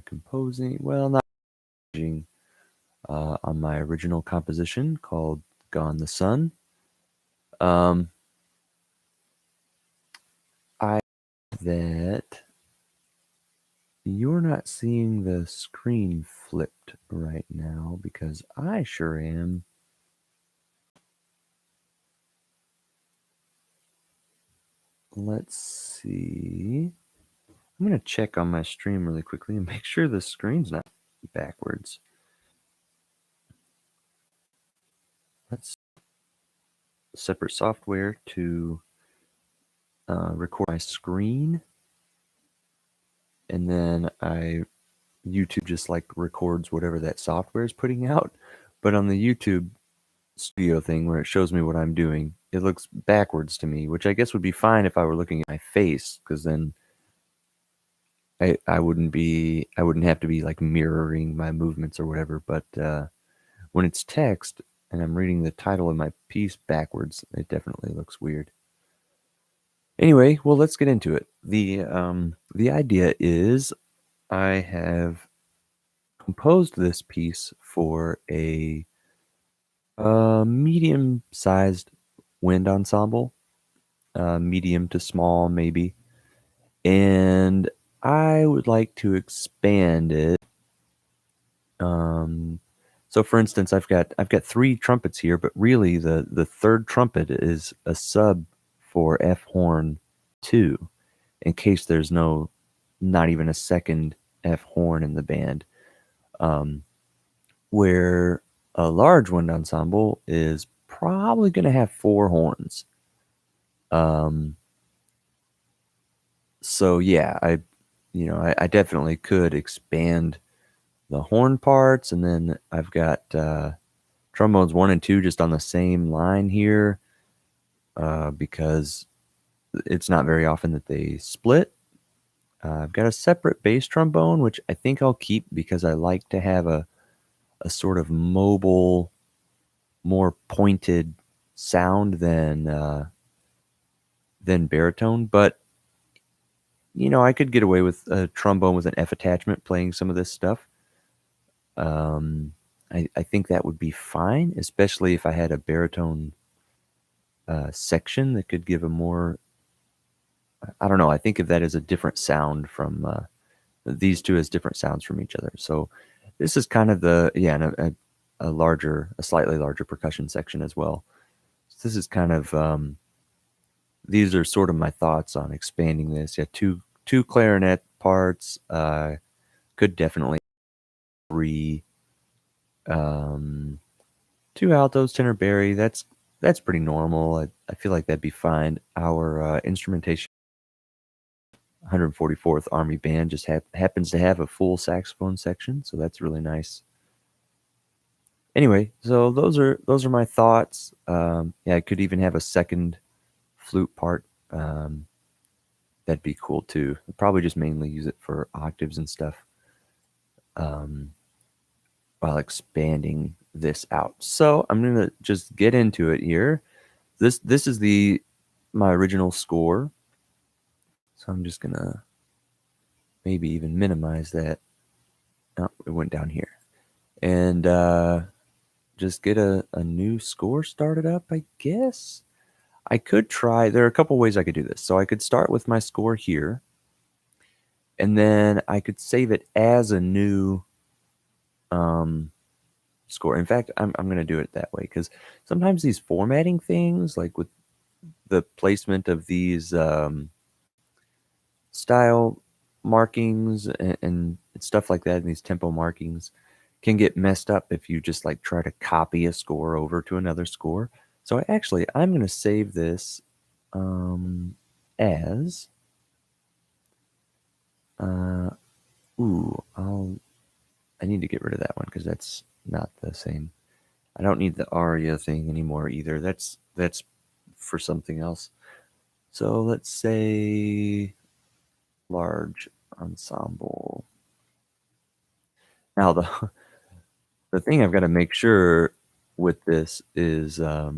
composing, well, not composing, on my original composition called Gone the Sun. I that you're not seeing the screen flipped right now because I sure am. Let's see. I'm going to check on my stream really quickly and make sure the screen's not backwards. Let's separate software to record my screen, and then YouTube just like records whatever that software is putting out. But on the YouTube studio thing where it shows me what I'm doing, it looks backwards to me, which I guess would be fine if I were looking at my face, because then I wouldn't have to be like mirroring my movements or whatever. But when it's text and I'm reading the title of my piece backwards, it definitely looks weird. Anyway, well, let's get into it. The idea is I have composed this piece for a medium-sized wind ensemble, medium to small maybe, and I would like to expand it. So for instance, I've got 3 trumpets here, but really the third trumpet is a sub for F horn 2, in case there's not even a second F horn in the band. Where a large wind ensemble is probably going to have 4 horns. So yeah, I definitely could expand the horn parts, and then I've got trombones 1 and 2 just on the same line here, because it's not very often that they split. I've got a separate bass trombone, which I think I'll keep because I like to have a sort of mobile, more pointed sound than baritone. But I could get away with a trombone with an F attachment playing some of this stuff. I think that would be fine, especially if I had a baritone section that could give a more, I don't know, I think of that as a different sound from these two as different sounds from each other. So this is kind of and a slightly larger percussion section as well. So this is kind of, these are sort of my thoughts on expanding this. Yeah, two clarinet parts, could definitely 3, 2 altos, tenor barry. That's pretty normal. I feel like that'd be fine. Our instrumentation 144th Army Band just happens to have a full saxophone section, so that's really nice. Anyway, so those are my thoughts. Yeah, I could even have a second flute part. That'd be cool too. I'd probably just mainly use it for octaves and stuff, while expanding this out. So I'm gonna just get into it here. This is my original score. So I'm just gonna maybe even minimize that. Oh, it went down here. And just get a new score started up, I guess. I could try, there are a couple ways I could do this. So I could start with my score here, and then I could save it as a new score. In fact, I'm going to do it that way, because sometimes these formatting things, like with the placement of these style markings and stuff like that, and these tempo markings can get messed up if you just like try to copy a score over to another score. So I'm going to save this as I need to get rid of that one because that's not the same. I don't need the aria thing anymore either. That's for something else. So let's say large ensemble. Now the thing I've got to make sure with this is all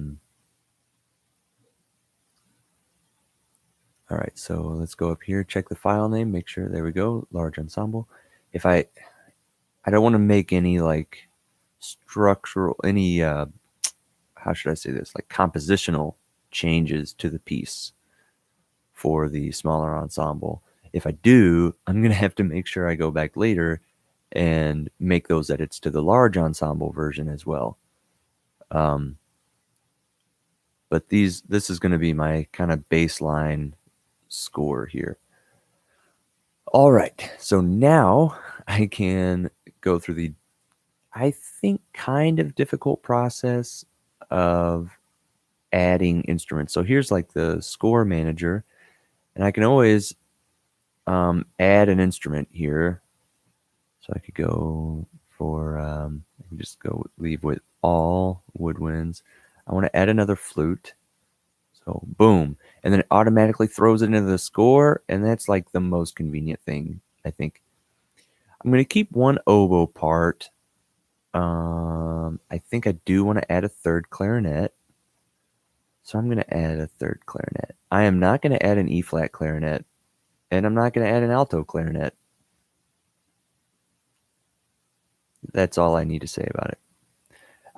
right, so let's go up here, check the file name, make sure, there we go, large ensemble. if I don't want to make any like structural, any how should I say this, like compositional changes to the piece for the smaller ensemble. If I do, I'm going to have to make sure I go back later and make those edits to the large ensemble version as well. But this is going to be my kind of baseline score here. All right, so now I can go through the, I think, kind of difficult process of adding instruments. So here's like the score manager, and I can always add an instrument here. So I could go for, I can just go leave with all woodwinds. I want to add another flute. So boom. And then it automatically throws it into the score. And that's like the most convenient thing, I think. I'm going to keep one oboe part. I think I do want to add a third clarinet. So I'm going to add a third clarinet. I am not going to add an E-flat clarinet. And I'm not going to add an alto clarinet. That's all I need to say about it.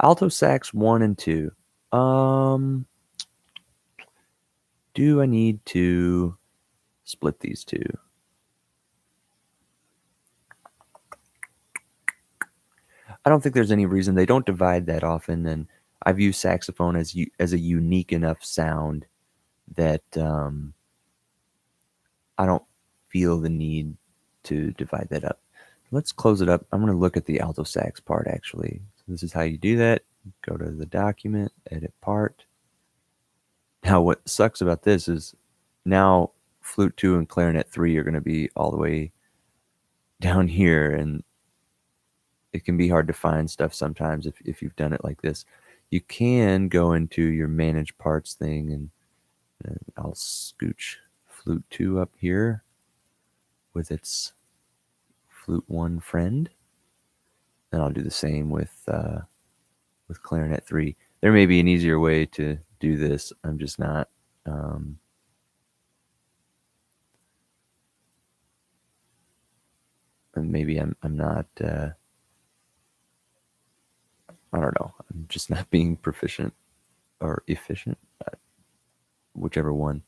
Alto Sax 1 and 2. Do I need to split these two? I don't think there's any reason. They don't divide that often, and I view saxophone as a unique enough sound that I don't feel the need to divide that up. Let's close it up. I'm going to look at the alto sax part, actually. So this is how you do that. Go to the document, edit part. Now, what sucks about this is now flute 2 and clarinet 3 are going to be all the way down here, and it can be hard to find stuff sometimes if you've done it like this. You can go into your manage parts thing, and I'll scooch flute 2 up here with its flute 1 friend, and I'll do the same with clarinet 3. There may be an easier way to do this. I'm just not. And maybe I'm not. I don't know. I'm just not being proficient or efficient, whichever one.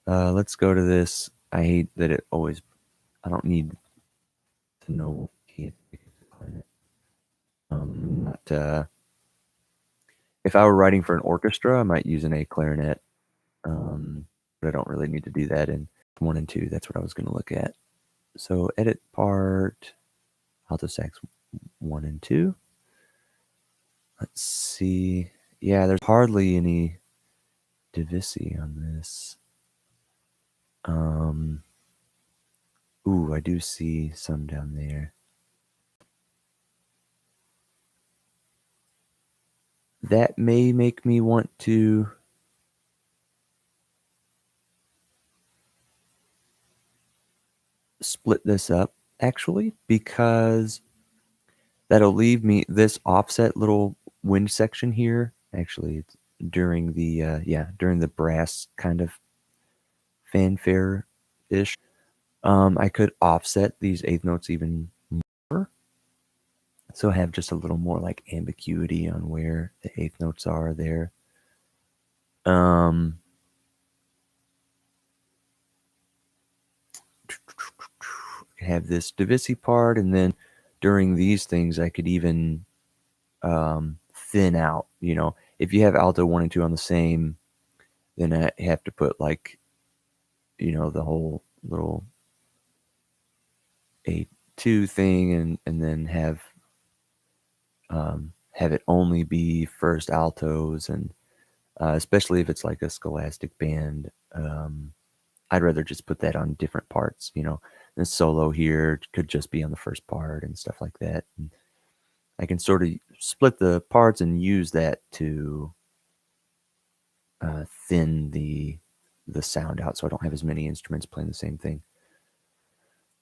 Let's go to this. I hate that it always. I don't need to know. Not. If I were writing for an orchestra, I might use an A clarinet, but I don't really need to do that in 1 and 2. That's what I was going to look at. So edit part, alto sax 1 and 2. Let's see. Yeah, there's hardly any divisi on this. Ooh, I do see some down there. That may make me want to split this up, actually, because that'll leave me this offset little wind section here. Actually, it's during the brass kind of fanfare-ish. I could offset these eighth notes even more, so I have just a little more like ambiguity on where the eighth notes are there. Have this divisi part, and then during these things I could even thin out. If you have alto 1 and 2 on the same, then I have to put like the whole little A2 thing, and then have it only be first altos, and especially if it's like a scholastic band, I'd rather just put that on different parts. The solo here could just be on the first part and stuff like that. And I can sort of split the parts and use that to thin the sound out, so I don't have as many instruments playing the same thing.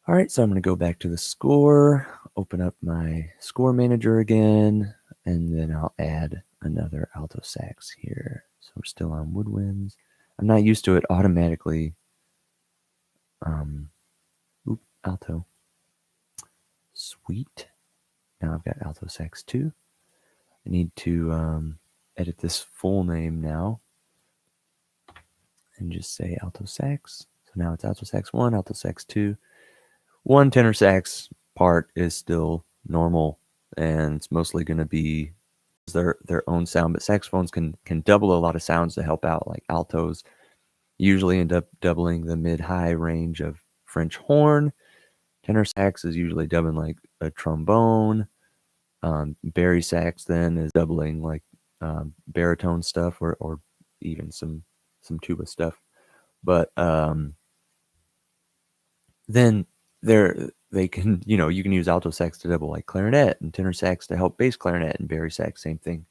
All right, so I'm going to go back to the score, open up my score manager again, and then I'll add another alto sax here. So we're still on woodwinds. I'm not used to it automatically. Alto. Sweet. Now I've got Alto Sax 2. I need to edit this full name now and just say Alto Sax. So now it's Alto Sax 1, Alto Sax 2. One tenor sax part is still normal, and it's mostly going to be their own sound, but saxophones can double a lot of sounds to help out. Like altos usually end up doubling the mid-high range of French horn. Tenor sax is usually doubling like a trombone. Bari sax then is doubling like baritone stuff or even some tuba stuff. But then they can, you can use alto sax to double like clarinet, and tenor sax to help bass clarinet, and bari sax, same thing.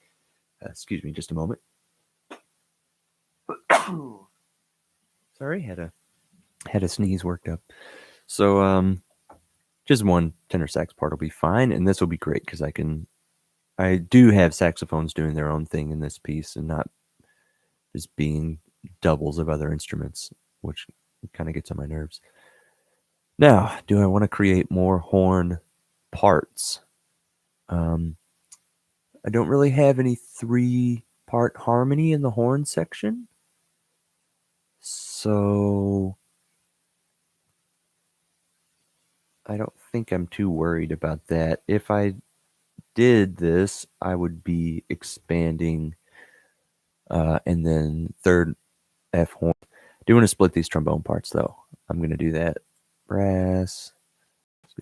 Excuse me, just a moment. Sorry, had a sneeze worked up. So just one tenor sax part will be fine, and this will be great because I do have saxophones doing their own thing in this piece and not just being doubles of other instruments, which kind of gets on my nerves. Now, do I want to create more horn parts? I don't really have any 3-part harmony in the horn section, so I don't think I'm too worried about that. If I did this, I would be expanding and then third F horn. I do want to split these trombone parts though. I'm going to do that. Brass,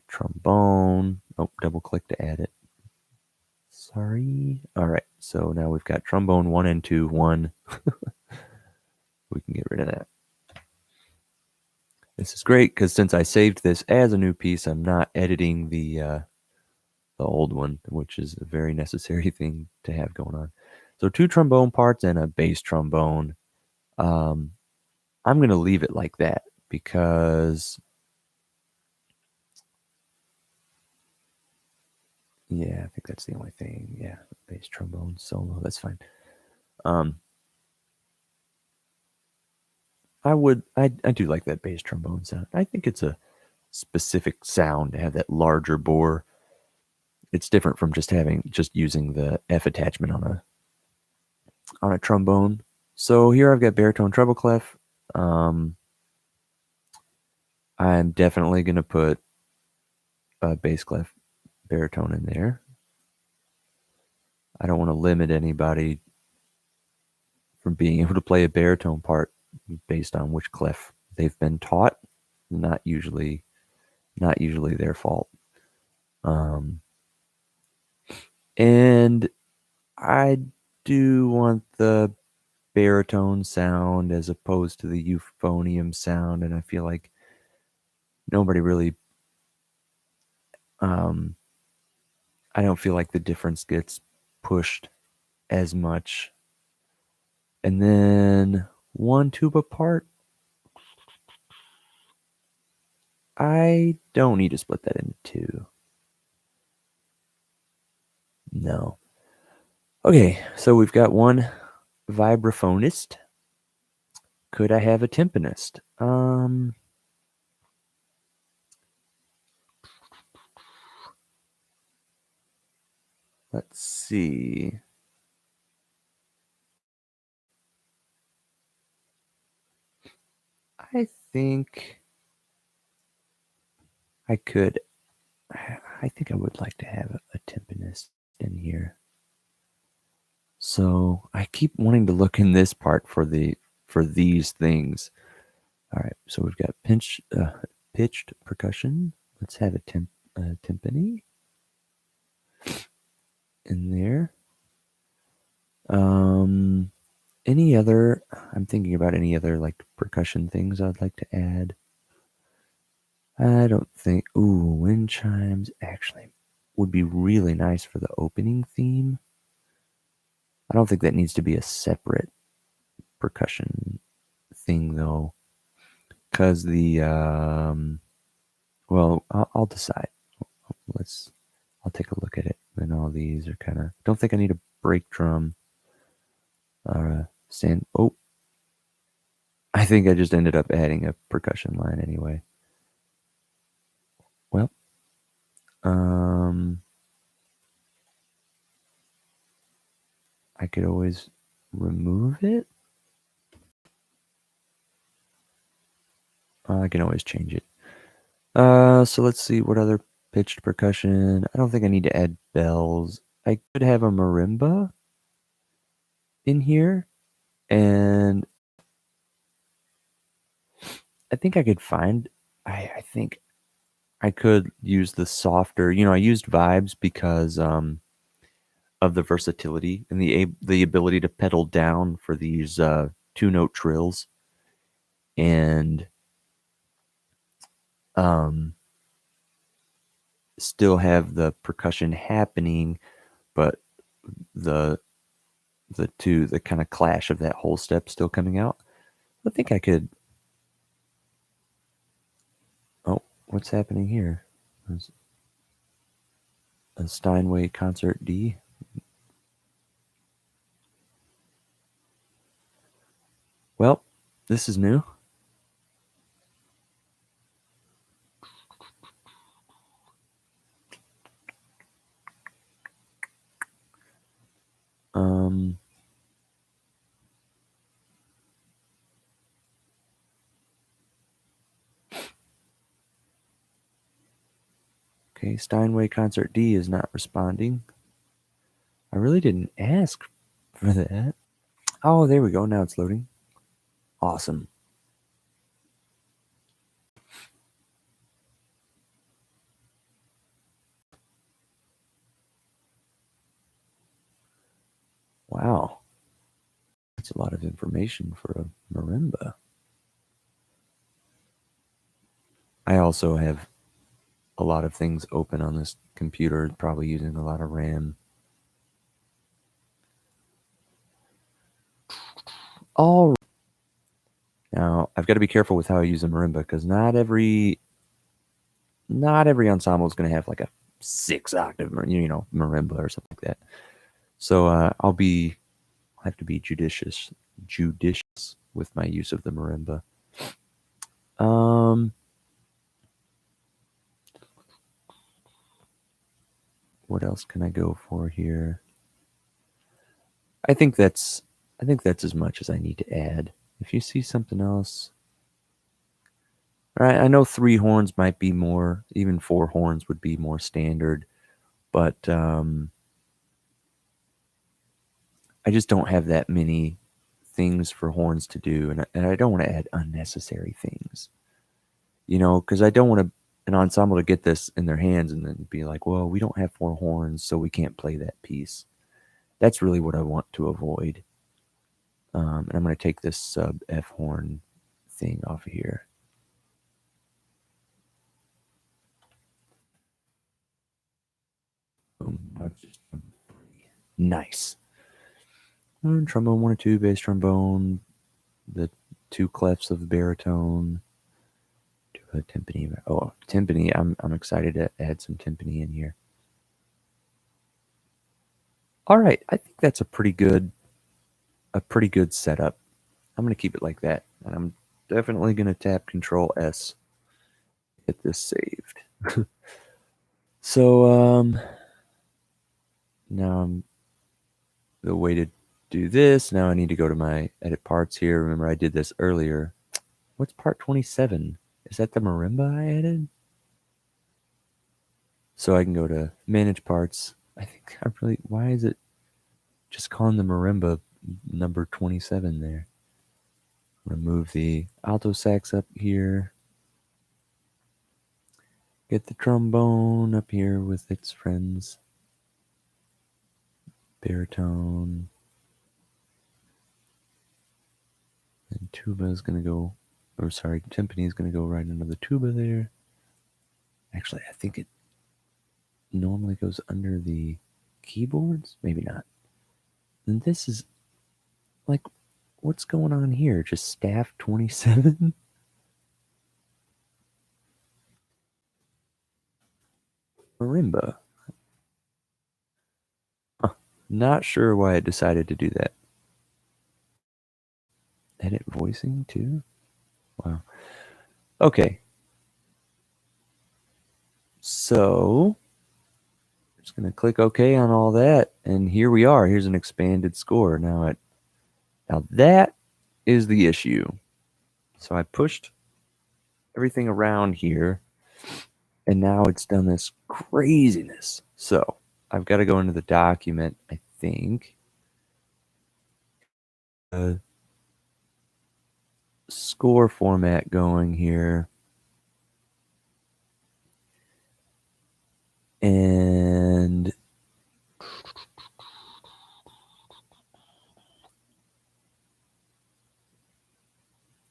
trombone. Oh, double click to add it. Sorry. All right, so now we've got trombone 1 and 2, 1. We can get rid of that. This is great because since I saved this as a new piece, I'm not editing the old one, which is a very necessary thing to have going on. So 2 trombone parts and a bass trombone. I'm going to leave it like that because, yeah, I think that's the only thing. Yeah, bass trombone solo, that's fine. I do like that bass trombone sound. I think it's a specific sound to have that larger bore. It's different from just using the F attachment on a trombone. So here I've got baritone treble clef. I'm definitely going to put a bass clef baritone in there. I don't want to limit anybody from being able to play a baritone part based on which clef they've been taught. Not usually their fault. And I do want the baritone sound as opposed to the euphonium sound, and I feel like nobody really I don't feel like the difference gets pushed as much. And then one tuba part, I don't need to split that into 2. No. Okay, so we've got one vibraphonist. Could I have a timpanist? Let's see. I think I could. I think I would like to have a timpanist in here. So I keep wanting to look in this part for these things. All right, so we've got pitched percussion. Let's have a timpani in there. Any other? I'm thinking about any other like percussion things I'd like to add. I don't think. Ooh, wind chimes actually would be really nice for the opening theme. I don't think that needs to be a separate percussion thing though, because well, I'll decide. I'll take a look at it. And all these are kind of. Don't think I need a break drum. Oh, I think I just ended up adding a percussion line anyway. Well, I could always remove it. I can always change it. So let's see what other pitched percussion. I don't think I need to add bells. I could have a marimba in here, and I think I could find. I think I could use the softer. I used vibes because of the versatility and the ability to pedal down for these 2-note trills, and still have the percussion happening, but the the kind of clash of that whole step still coming out. I think I could. Oh, what's happening here? There's a Steinway Concert D. Well, this is new. Okay, Steinway Concert D is not responding. I really didn't ask for that. Oh, there we go. Now it's loading. Awesome. Wow. That's a lot of information for a marimba. I also have a lot of things open on this computer, probably using a lot of RAM. All right. Now, I've got to be careful with how I use a marimba because not every ensemble is going to have like a 6-octave, marimba or something like that. So I'll have to be judicious with my use of the marimba. What else can I go for here? I think that's as much as I need to add. If you see something else, all right, I know 3 horns might be more, even 4 horns would be more standard, but I just don't have that many things for horns to do, and I don't want to add unnecessary things, because I don't want an ensemble to get this in their hands and then be like, well, we don't have 4 horns, so we can't play that piece. That's really what I want to avoid. And I'm going to take this sub F horn thing off of here. Boom. Nice. Trombone 1 and 2, bass trombone, the 2 clefs of baritone, a timpani. Oh, timpani! I'm excited to add some timpani in here. All right, I think that's a pretty good setup. I'm gonna keep it like that, and I'm definitely gonna tap Control S, get this saved. So now the way to do this. Now I need to go to my edit parts here. Remember, I did this earlier. What's part 27? Is that the marimba I added? So I can go to manage parts. I think why is it just calling the marimba number 27 there? Remove the alto sax up here. Get the trombone up here with its friends. Baritone. And tuba is going to go, timpani is going to go right into the tuba there. Actually, I think it normally goes under the keyboards. Maybe not. And this is like, what's going on here? Just staff 27? Marimba. Huh. Not sure why it decided to do that. Edit voicing too? Wow. Okay. So Just going to click OK on all that. And here we are. Here's an expanded score. Now that is the issue. So I pushed everything around here, and now it's done this craziness. So I've got to go into the document, I think. Score format going here. And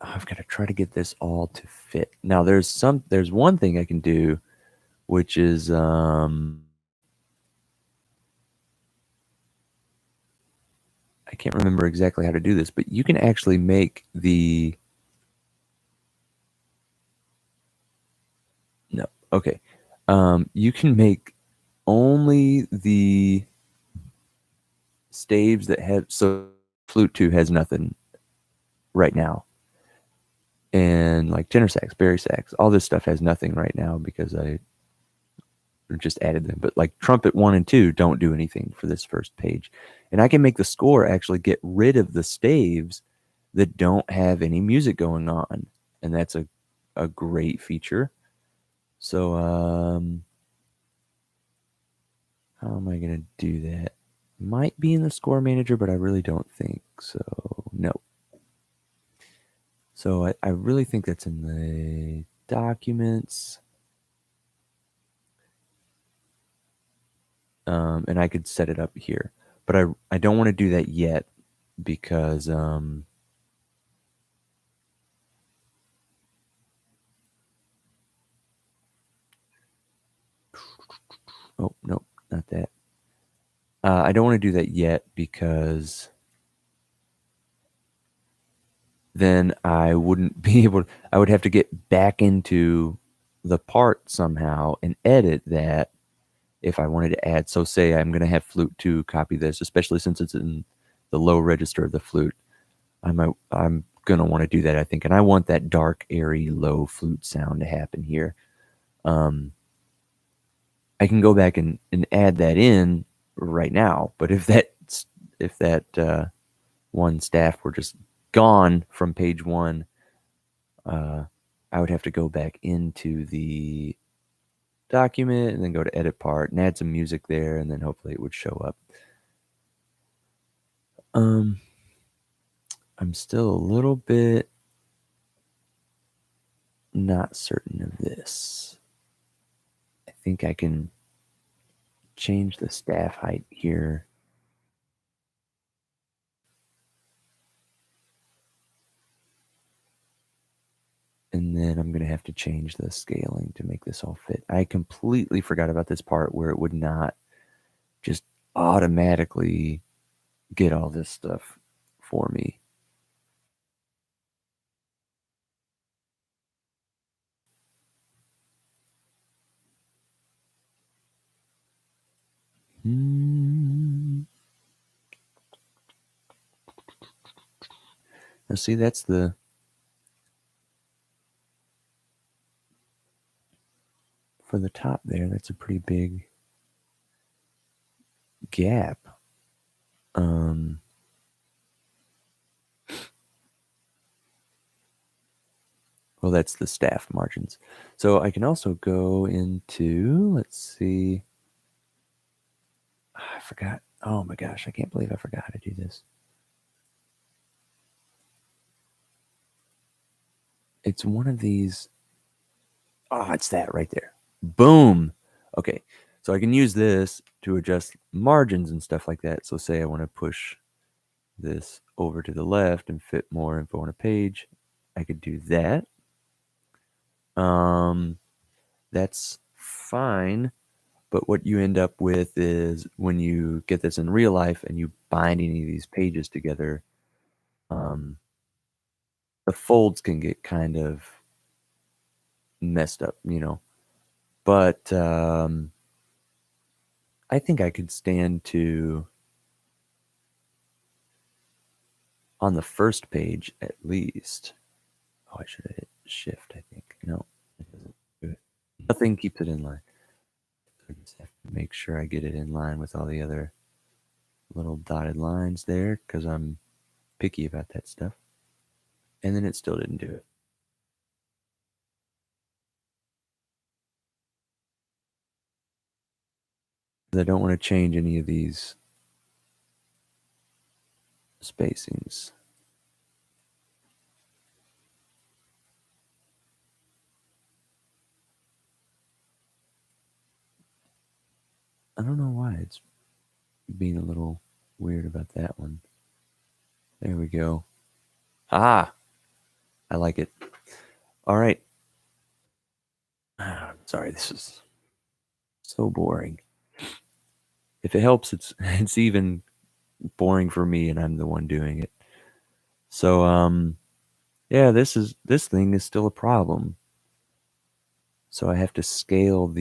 I've got to try to get this all to fit. Now there's one thing I can do, which is I can't remember exactly how to do this, but you can actually make the okay. You can make only the staves that have, so flute 2 has nothing right now. And like tenor sax, bari sax, all this stuff has nothing right now because I just added them. But like trumpet 1 and 2 don't do anything for this first page. And I can make the score actually get rid of the staves that don't have any music going on. And that's a great feature. So how am I going to do that? Might be in the score manager, but I really don't think so. No. So I really think that's in the documents. And I could set it up here. But I don't want to do that yet because oh, no, not that. I don't want to do that yet because then I wouldn't be able to, I would have to get back into the part somehow and edit that if I wanted to add. So say I'm going to have flute 2 copy this, especially since it's in the low register of the flute. I'm going to want to do that, I think. And I want that dark, airy, low flute sound to happen here. I can go back and add that in right now. But if that one staff were just gone from page 1, I would have to go back into the document and then go to edit part and add some music there, and then hopefully it would show up. I'm still a little bit not certain of this. I think I can change the staff height here. And then I'm going to have to change the scaling to make this all fit. I completely forgot about this part where it would not just automatically get all this stuff for me. Now see, that's the for the top there, that's a pretty big gap. Well, that's the staff margins. So I can also go into, let's see. I forgot. Oh my gosh, I can't believe I forgot how to do this. It's one of these. Oh, it's that right there. Boom. Okay, so I can use this to adjust margins and stuff like that. So say I want to push this over to the left and fit more info on a page, I could do that. That's fine. But what you end up with is when you get this in real life and you bind any of these pages together, the folds can get kind of messed up, But I think I could stand to, on the first page at least. Oh, I should have hit shift, I think. No, it doesn't do it. Nothing keeps it in line. I just have to make sure I get it in line with all the other little dotted lines there because I'm picky about that stuff. And then it still didn't do it. I don't want to change any of these spacings. I don't know why it's being a little weird about that one. There we go. Ah, I like it. All right. Sorry, this is so boring. If it helps, it's even boring for me, and I'm the one doing it. So, yeah, this thing is still a problem. So I have to scale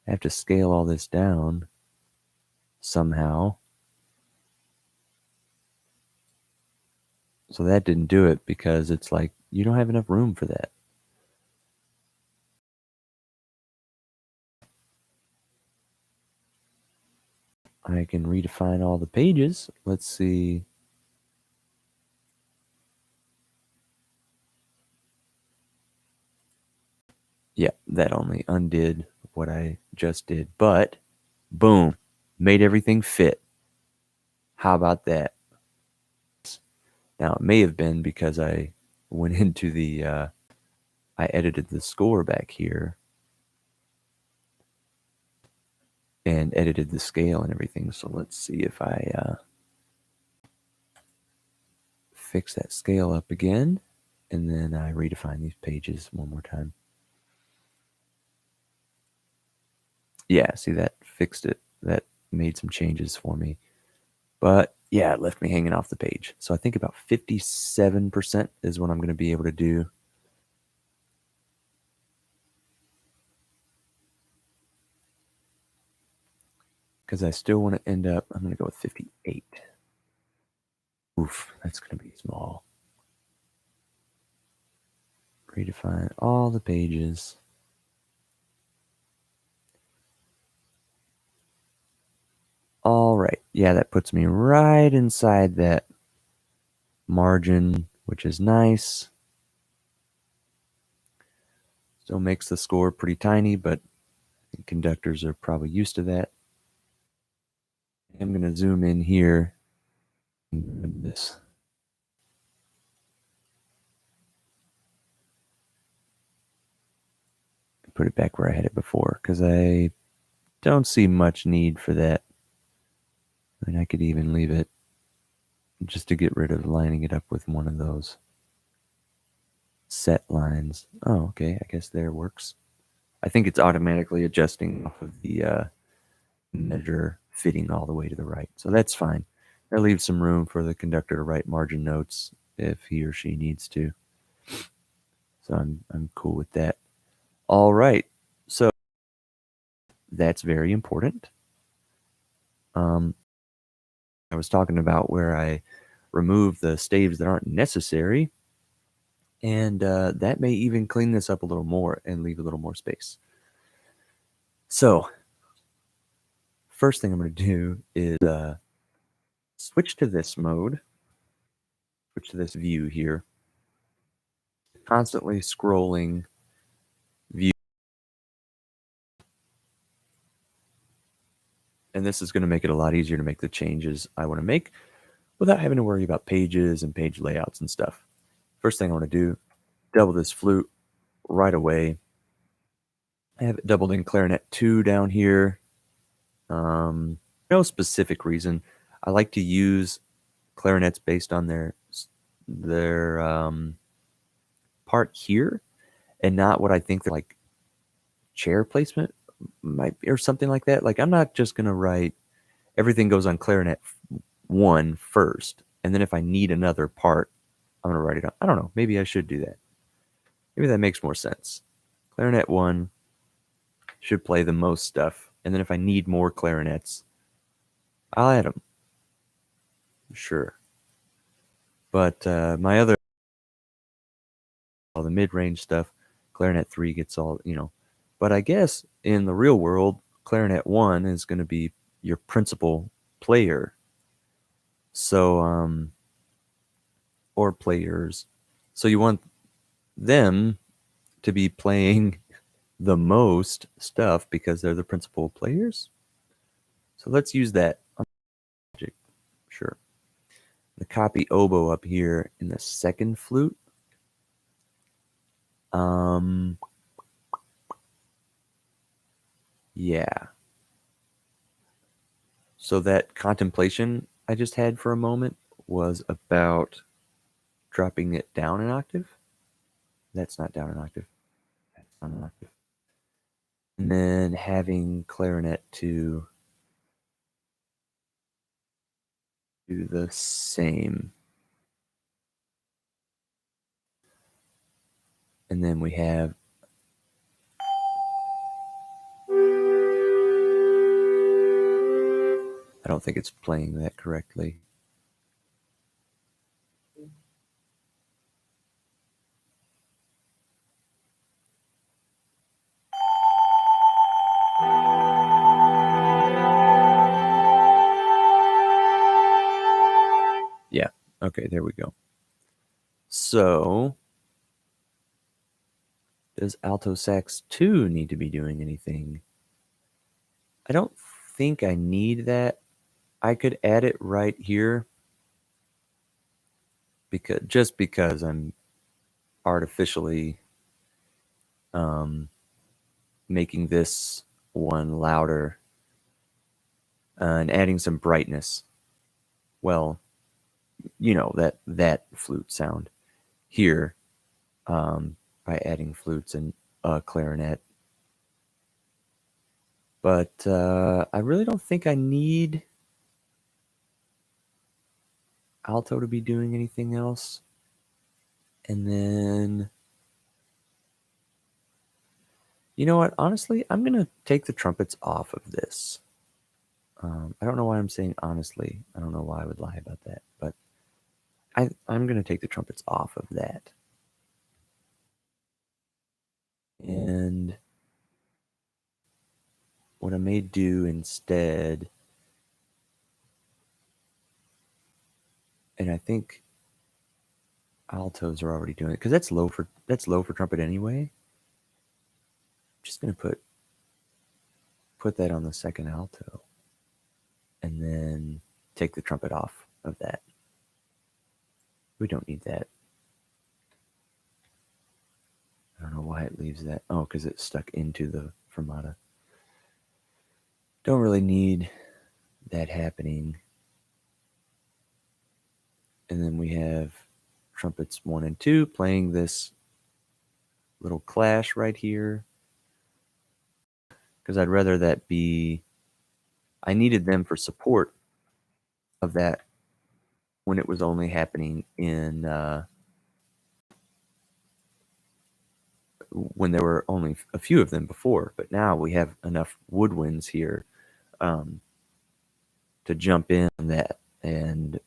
I have to scale all this down somehow. So that didn't do it because it's like you don't have enough room for that. I can redefine all the pages. Let's see. Yeah, that only undid what I just did. But, boom, made everything fit. How about that? Now, it may have been because I went into I edited the score back here and edited the scale and everything. So let's see if I fix that scale up again. And then I redefine these pages one more time. Yeah, see, that fixed it. That made some changes for me. But yeah, it left me hanging off the page. So I think about 57% is what I'm going to be able to do. Because I still want to end up, I'm going to go with 58. Oof, that's going to be small. Redefine all the pages. All right. Yeah, that puts me right inside that margin, which is nice. Still makes the score pretty tiny, but conductors are probably used to that. I'm going to zoom in here and put this. Put it back where I had it before because I don't see much need for that. I mean, I could even leave it just to get rid of lining it up with one of those set lines. Oh, okay. I guess there works. I think it's automatically adjusting off of the measure fitting all the way to the right. So that's fine. That leaves some room for the conductor to write margin notes if he or she needs to. So I'm cool with that. All right. So that's very important. I was talking about where I remove the staves that aren't necessary, and that may even clean this up a little more and leave a little more space. So first thing I'm going to do is switch to this mode, switch to this view here, constantly scrolling view. And this is going to make it a lot easier to make the changes I want to make without having to worry about pages and page layouts and stuff. First thing I want to do, double this flute right away. I have it doubled in Clarinet 2 down here. No specific reason. I like to use clarinets based on their part here and not what I think they're like chair placement might be or something like that. Like I'm not just going to write everything goes on Clarinet 1 first, and then if I need another part, I'm going to write it on. I don't know. Maybe I should do that. Maybe that makes more sense. Clarinet 1 should play the most stuff, and then if I need more clarinets, I'll add them. Sure. But my all the mid-range stuff, Clarinet 3 gets all, But I guess in the real world, Clarinet 1 is going to be your principal player. So, or players. So you want them to be playing the most stuff because they're the principal players. So let's use that logic. Sure. The copy oboe up here in the second flute. Yeah. So that contemplation I just had for a moment was about dropping it down an octave. That's not down an octave. That's down an octave. And then having clarinet to do the same. And then we have I don't think it's playing that correctly. Yeah. Okay, there we go. So, does Alto Sax 2 need to be doing anything? I don't think I need that. I could add it right here because I'm artificially making this one louder and adding some brightness. Well, that flute sound here by adding flutes and a clarinet. But I really don't think I need alto to be doing anything else. And then, you know what? Honestly, I'm going to take the trumpets off of this. I don't know why I'm saying honestly. I don't know why I would lie about that. But I'm going to take the trumpets off of that. And what I may do instead, and I think altos are already doing it because that's low for trumpet anyway. I'm just going to put that on the second alto and then take the trumpet off of that. We don't need that. I don't know why it leaves that. Oh, because it's stuck into the fermata. Don't really need that happening. And then we have trumpets 1 and 2 playing this little clash right here. Because I'd rather that be... I needed them for support of that when it was only happening in... when there were only a few of them before. But now we have enough woodwinds here to jump in on that and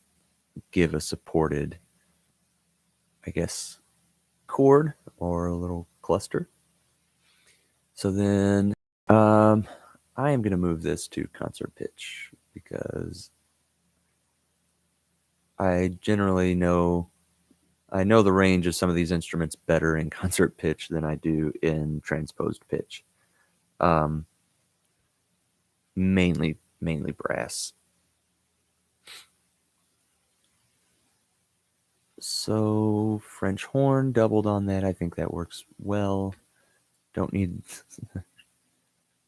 give a supported, I guess, chord or a little cluster. So then I am going to move this to concert pitch because I generally know the range of some of these instruments better in concert pitch than I do in transposed pitch. Mainly brass. So French horn doubled on that. I think that works well. Don't need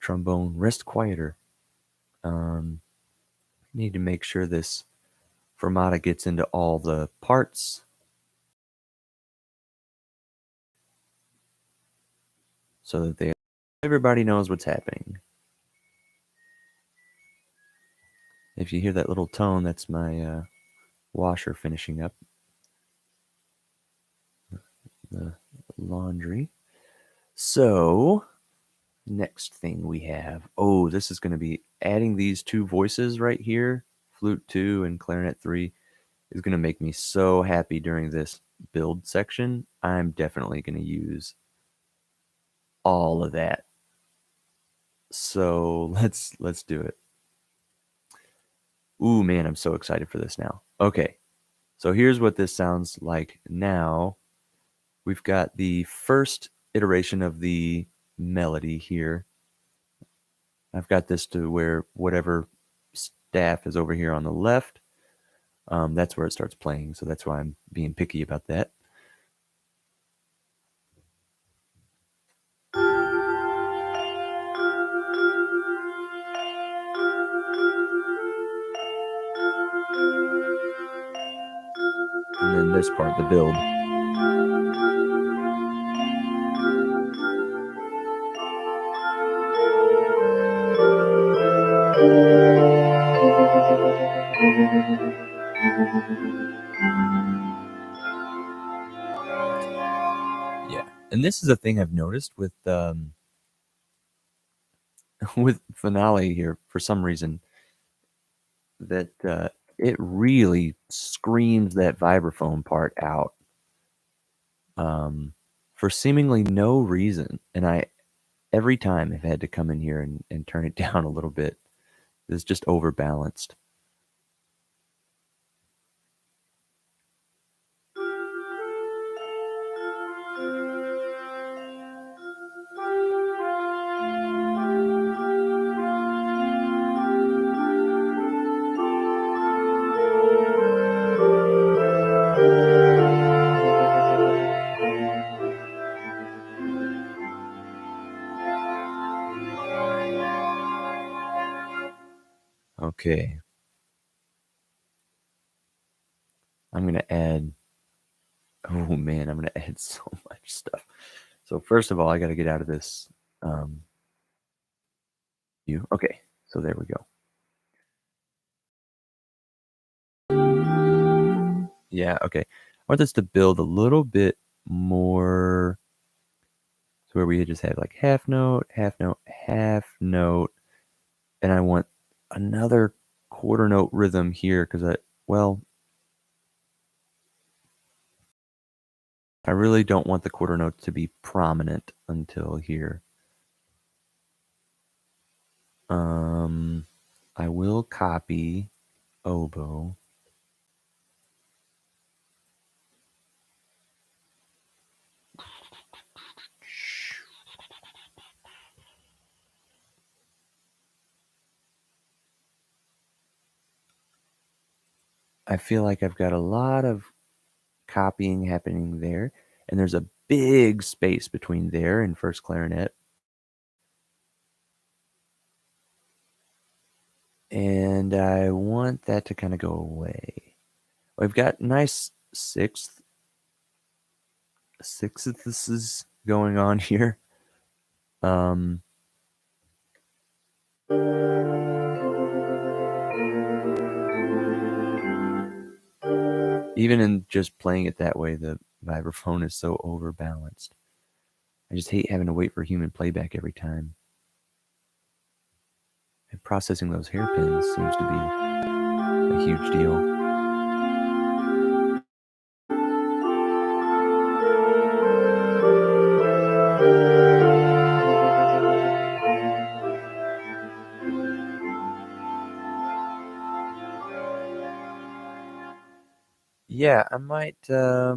trombone. Rest quieter. Need to make sure this fermata gets into all the parts. So that everybody knows what's happening. If you hear that little tone, that's my washer finishing up the laundry. So next thing we have, this is going to be adding these two voices right here, flute 2 and clarinet 3, is going to make me so happy during this build section. I'm definitely going to use all of that So let's do it. Ooh, man, I'm so excited for this now. Okay, so here's what this sounds like now. We've got the first iteration of the melody here. I've got this to where whatever staff is over here on the left, that's where it starts playing. So that's why I'm being picky about that. And then this part, the build. Yeah, and this is a thing I've noticed with with finale here for some reason that it really screams that vibraphone part out for seemingly no reason, and I every time I've had to come in here and turn it down a little bit. It's just overbalanced. Okay, I'm gonna add. Oh man, I'm gonna add so much stuff. So first of all, I got to get out of this um, view. Okay, so there we go. Yeah, okay. I want this to build a little bit more to where we just have like half note, half note, half note, and I want another quarter note rhythm here because I really don't want the quarter note to be prominent until here. I will copy oboe. I feel like I've got a lot of copying happening there, and there's a big space between there and first clarinet. And I want that to kind of go away. We've got nice sixths going on here. Even in just playing it that way, the vibraphone is so overbalanced. I just hate having to wait for human playback every time. And processing those hairpins seems to be a huge deal. Yeah, I might. I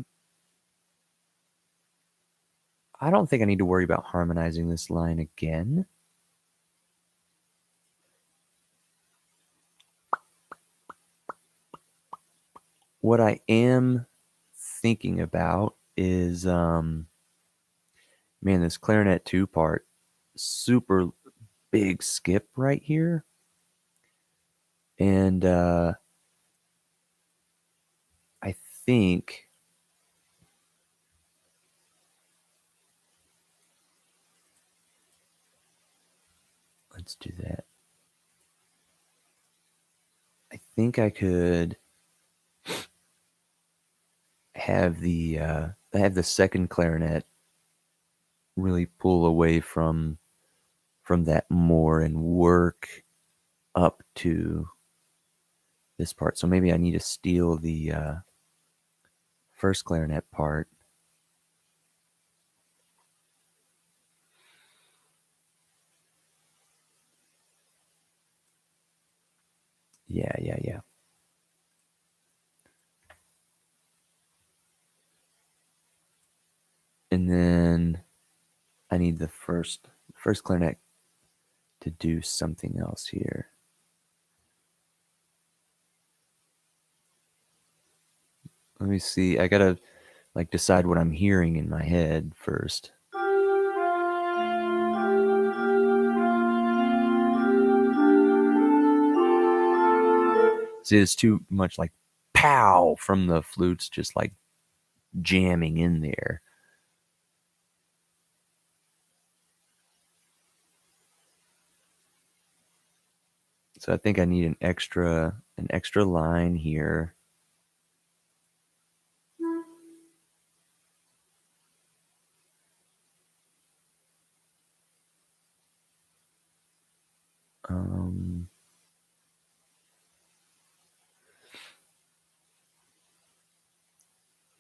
don't think I need to worry about harmonizing this line again. What I am thinking about is, man, this clarinet 2 part, super big skip right here. And I think let's do that. I think I could have the second clarinet really pull away from that more and work up to this part. So maybe I need to steal the first clarinet part. Yeah. And then I need the first clarinet to do something else here. Let me see. I gotta like decide what I'm hearing in my head first. See, it's too much like pow from the flutes just like jamming in there. So I think I need an extra line here.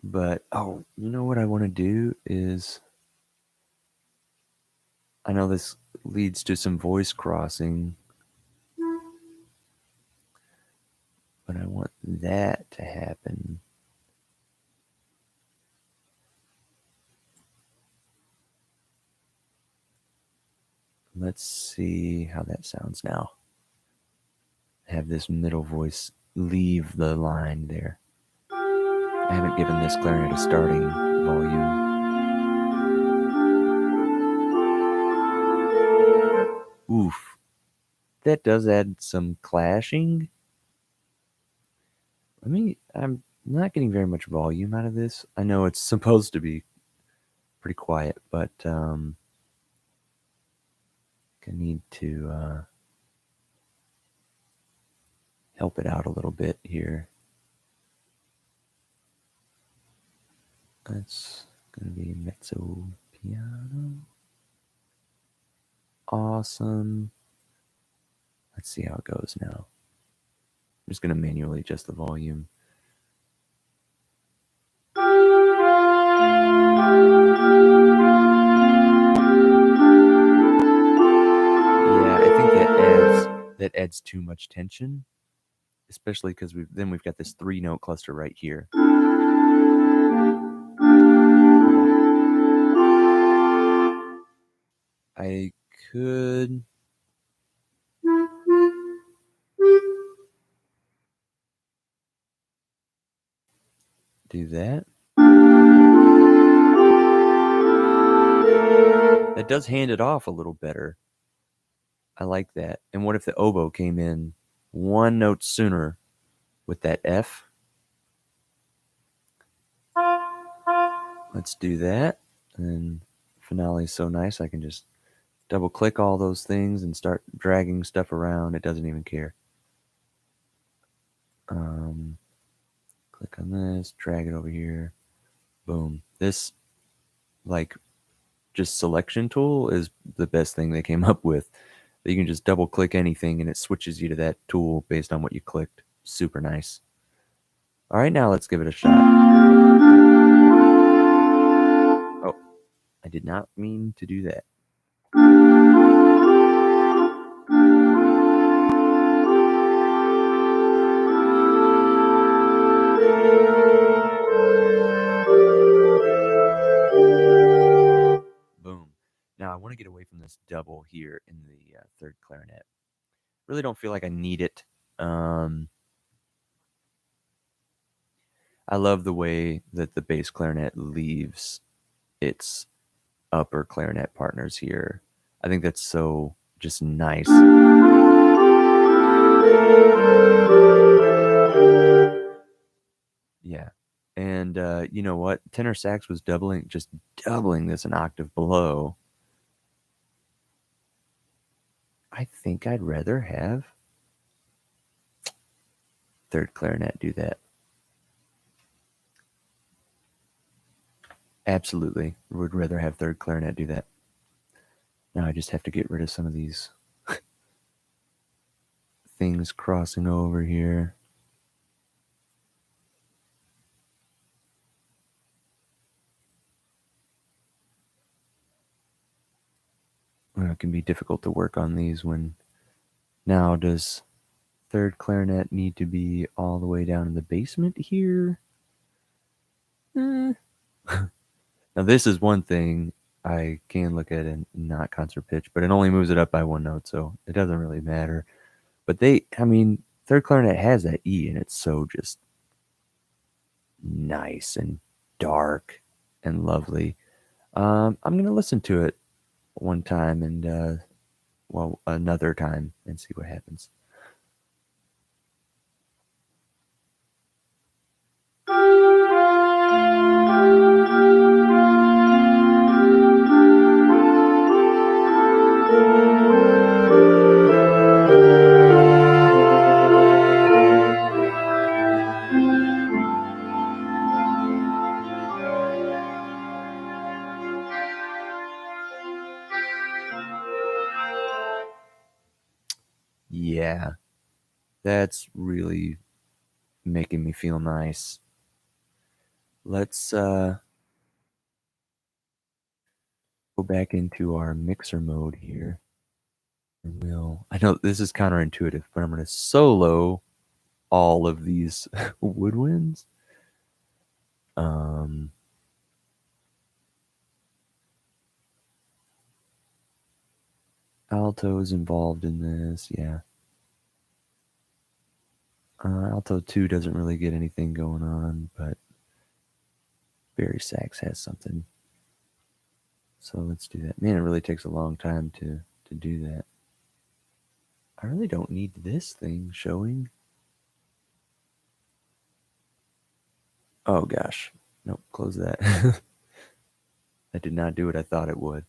But oh, you know what I want to do is, I know this leads to some voice crossing, but I want that to happen. Let's see how that sounds now. Have this middle voice leave the line there. I haven't given this clarinet a starting volume. Oof. That does add some clashing. I'm not getting very much volume out of this. I know it's supposed to be pretty quiet, but I need to help it out a little bit here. That's going to be Mezzo Piano. Awesome. Let's see how it goes now. I'm just going to manually adjust the volume. Yeah, I think that adds too much tension, especially because we've got this 3-note cluster right here. I could do that. That does hand it off a little better. I like that. And what if the oboe came in 1 note sooner with that F? Let's do that. And finale is so nice, I can just double click all those things and start dragging stuff around. It doesn't even care. Click on this, drag it over here. Boom. This, like, just selection tool is the best thing they came up with. You can just double click anything and it switches you to that tool based on what you clicked. Super nice. All right, now let's give it a shot. Oh, I did not mean to do that. Boom. Now I want to get away from this double here in the third clarinet. Really don't feel like I need it. I love the way that the bass clarinet leaves its upper clarinet partners here. I think that's so just nice. Yeah. And you know what? Tenor sax was doubling this an octave below. I think I'd rather have third clarinet do that. Absolutely. Would rather have third clarinet do that. Now I just have to get rid of some of these things crossing over here. Well, it can be difficult to work on these when now does third clarinet need to be all the way down in the basement here? Eh. Now this is one thing I can look at and not concert pitch, but it only moves it up by one note, so it doesn't really matter. But I mean, third clarinet has that E, and it's so just nice and dark and lovely. I'm gonna listen to it one time and another time and see what happens. Yeah, that's really making me feel nice. Let's go back into our mixer mode here. I know this is counterintuitive, but I'm going to solo all of these woodwinds. Alto is involved in this, yeah. Alto 2 doesn't really get anything going on, but Barry Sax has something. So let's do that. Man, it really takes a long time to do that. I really don't need this thing showing. Oh gosh. Nope, close that. That did not do what I thought it would.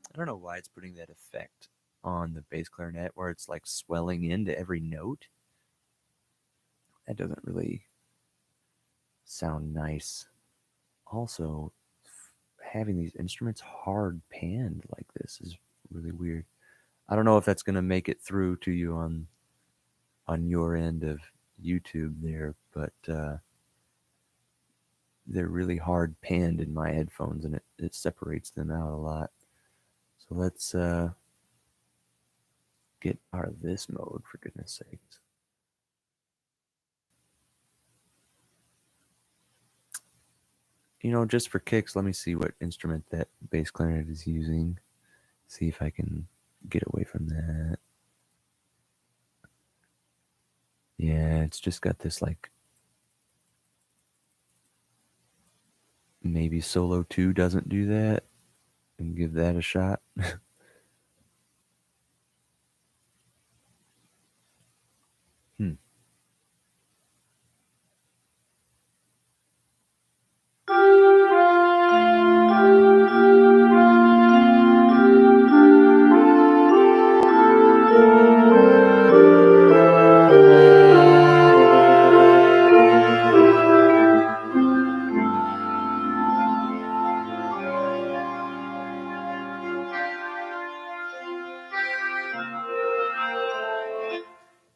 I don't know why it's putting that effect on the bass clarinet where it's like swelling into every note. That doesn't really sound nice. Also, having these instruments hard panned like this is really weird. I don't know if that's going to make it through to you on your end of YouTube there, but they're really hard panned in my headphones, and it separates them out a lot. So let's get out of this mode, for goodness sakes. Just for kicks, let me see what instrument that bass clarinet is using. See if I can get away from that. Yeah, it's just got this like maybe solo 2 doesn't do that, and give that a shot.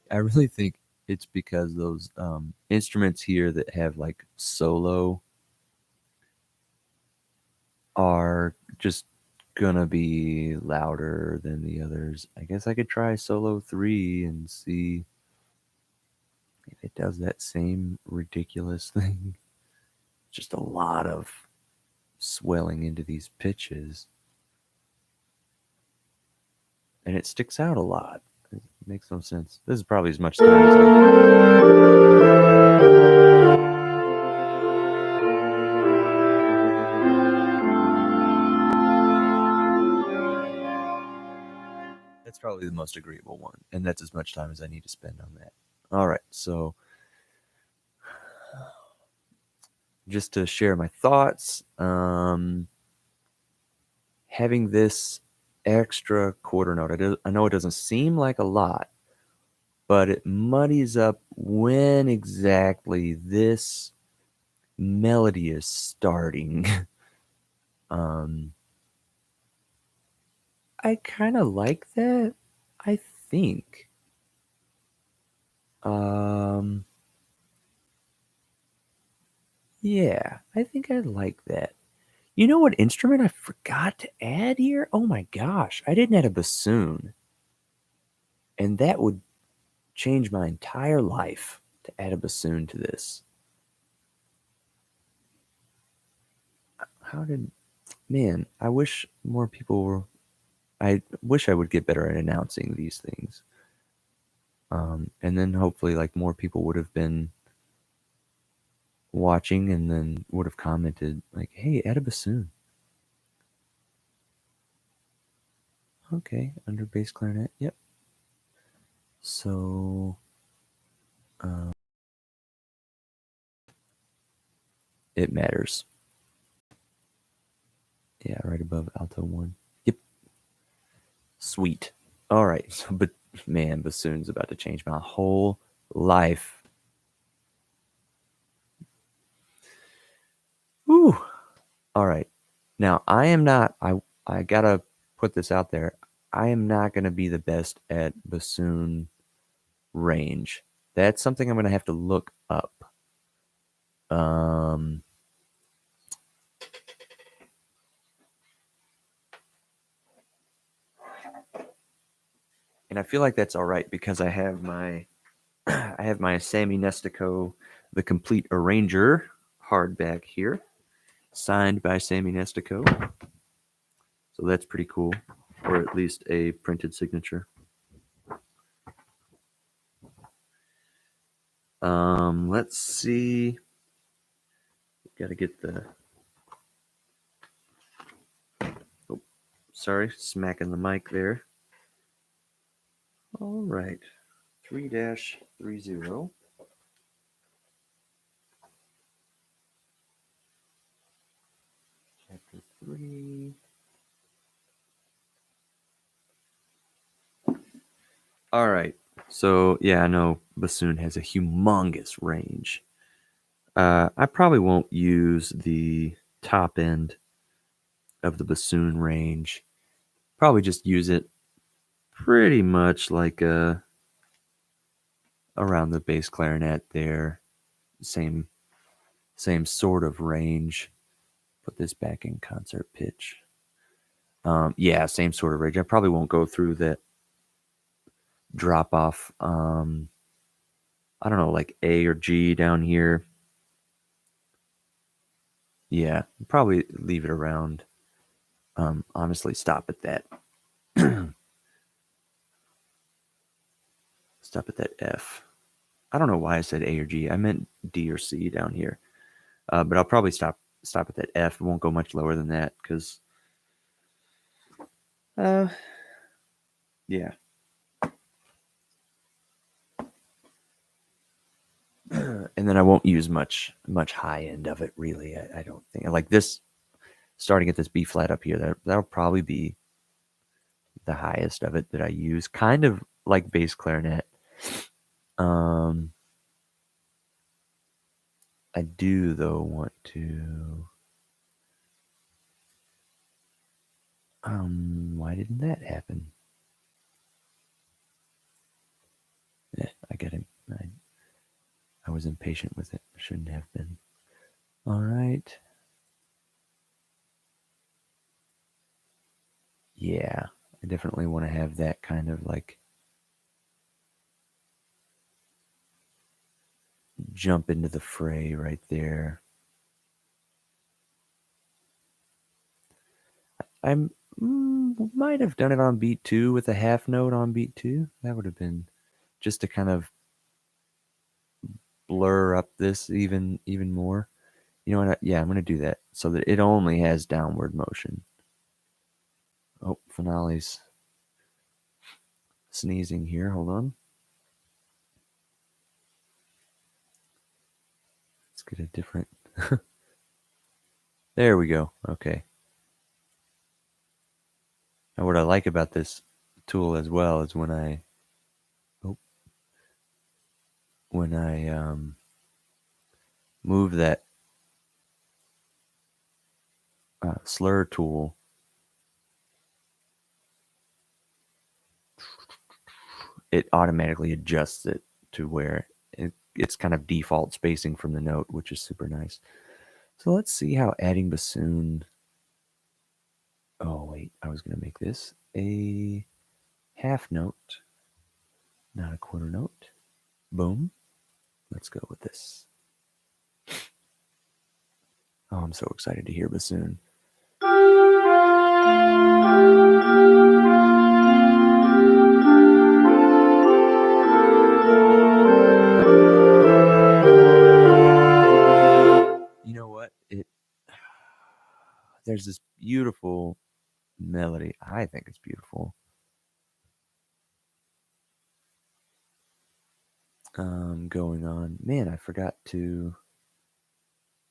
I really think it's because those instruments here that have like solo are just gonna be louder than the others. I guess I could try solo 3 and see if it does that same ridiculous thing. Just a lot of swelling into these pitches. And it sticks out a lot. It makes no sense. This is probably as much time as that's probably the most agreeable one. And that's as much time as I need to spend on that. All right, so just to share my thoughts, having this extra quarter note, I know it doesn't seem like a lot, but it muddies up when exactly this melody is starting. um, I kind of like that, I think. Yeah, I think I like that. You know what instrument I forgot to add here? Oh my gosh, I didn't add a bassoon. And that would change my entire life to add a bassoon to this. How did, man, I wish more people were, I wish I would get better at announcing these things. And then hopefully, like, more people would have been watching and then would have commented, like, hey, add a bassoon. Okay, under bass clarinet, yep. So, it matters. Yeah, right above alto 1. Yep. Sweet. All right. So, but man, bassoon's about to change my whole life. Whew. All right. Now, I am not, I gotta put this out there. I am not gonna be the best at bassoon range. That's something I'm gonna have to look up. Um, and I feel like that's all right because I have my I have my Sammy Nestico, the Complete Arranger hardback here, signed by Sammy Nestico. So that's pretty cool, or at least a printed signature. Let's see. Got to get the. Oh, sorry, smacking the mic there. All right, 3-30. Chapter 3. All right. So yeah, I know bassoon has a humongous range. I probably won't use the top end of the bassoon range. Probably just use it pretty much like around the bass clarinet there. Same sort of range. Put this back in concert pitch. Yeah, same sort of range. I probably won't go through that drop off. I don't know, like A or G down here. Yeah, probably leave it around. Honestly, stop at that. Stop at that F. I don't know why I said A or G. I meant D or C down here. But I'll probably stop at that F. It won't go much lower than that because, yeah. And then I won't use much high end of it. Really, I don't think like this. Starting at this B flat up here, that'll probably be the highest of it that I use. Kind of like bass clarinet. Um, I do though want to. Why didn't that happen? Yeah, I got him. I was impatient with it. I shouldn't have been. All right. Yeah, I definitely want to have that kind of like jump into the fray right there. I might have done it on beat 2 with a half note on beat 2. That would have been just to kind of blur up this even more. You know what? Yeah, I'm going to do that so that it only has downward motion. Oh, finale's sneezing here. Hold on. Let's get a different. There we go. Okay. And what I like about this tool as well is when I when I move that slur tool, it automatically adjusts it to where it's kind of default spacing from the note, which is super nice. So let's see how adding bassoon. Oh, wait, I was going to make this a half note, not a quarter note. Boom. Let's go with this. Oh, I'm so excited to hear bassoon. You know what? There's this beautiful melody. I think it's beautiful. Going on. Man, I forgot to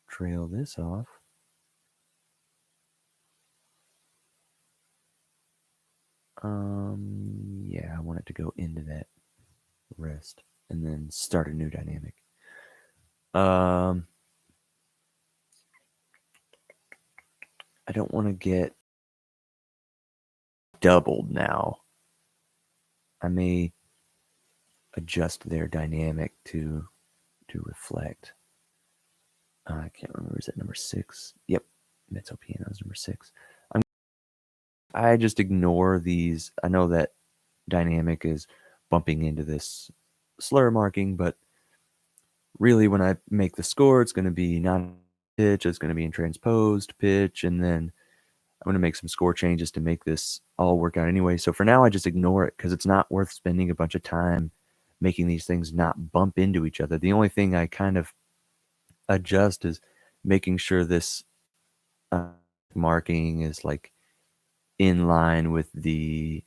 trail this off. Yeah, I want it to go into that rest and then start a new dynamic. I don't want to get doubled now. I may adjust their dynamic to reflect. I can't remember. Is that number 6? Yep, Mezzo Piano is number 6. I just ignore these. I know that dynamic is bumping into this slur marking, but really when I make the score, it's going to be not pitch, it's going to be in transposed pitch, and then I'm going to make some score changes to make this all work out anyway. So for now, I just ignore it because it's not worth spending a bunch of time making these things not bump into each other. The only thing I kind of adjust is making sure this marking is like in line with the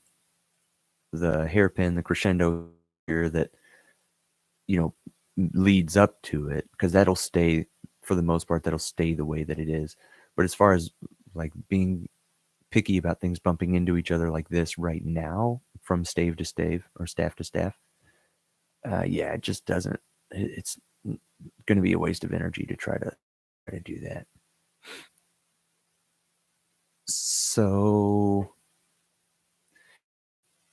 hairpin, the crescendo here that leads up to it, because that'll stay, for the most part, that'll stay the way that it is. But as far as like being picky about things bumping into each other like this right now, from stave to stave or staff to staff, yeah, it just doesn't. It's going to be a waste of energy to try to do that. So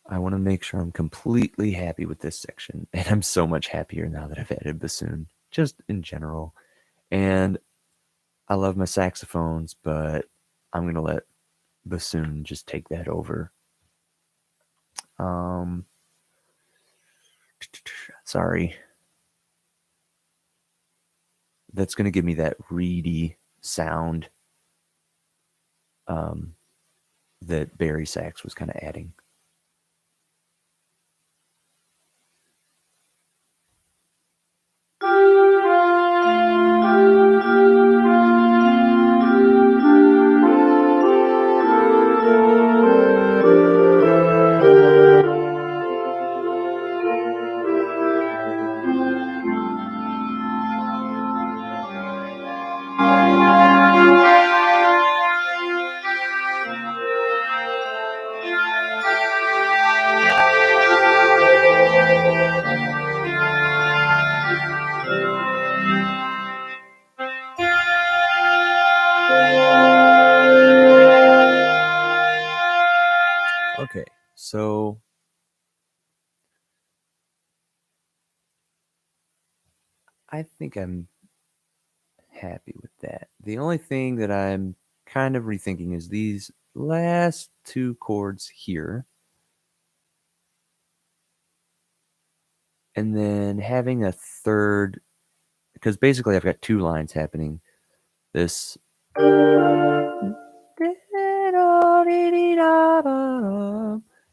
I want to make sure I'm completely happy with this section, and I'm so much happier now that I've added bassoon, just in general. And I love my saxophones, but I'm going to let bassoon just take that over. Sorry. That's going to give me that reedy sound that Barry Sax was kind of adding. Okay, so I think I'm happy with that. The only thing that I'm kind of rethinking is these last 2 chords here, and then having a third, because basically I've got 2 lines happening. This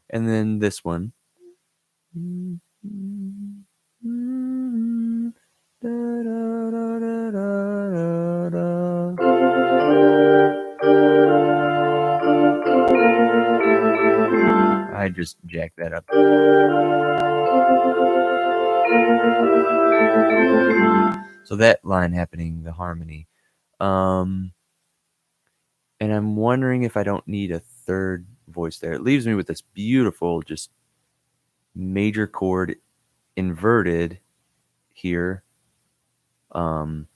and then this one. I just jacked that up. So that line happening, the harmony. And I'm wondering if I don't need a third voice there. It leaves me with this beautiful, just major chord inverted here. And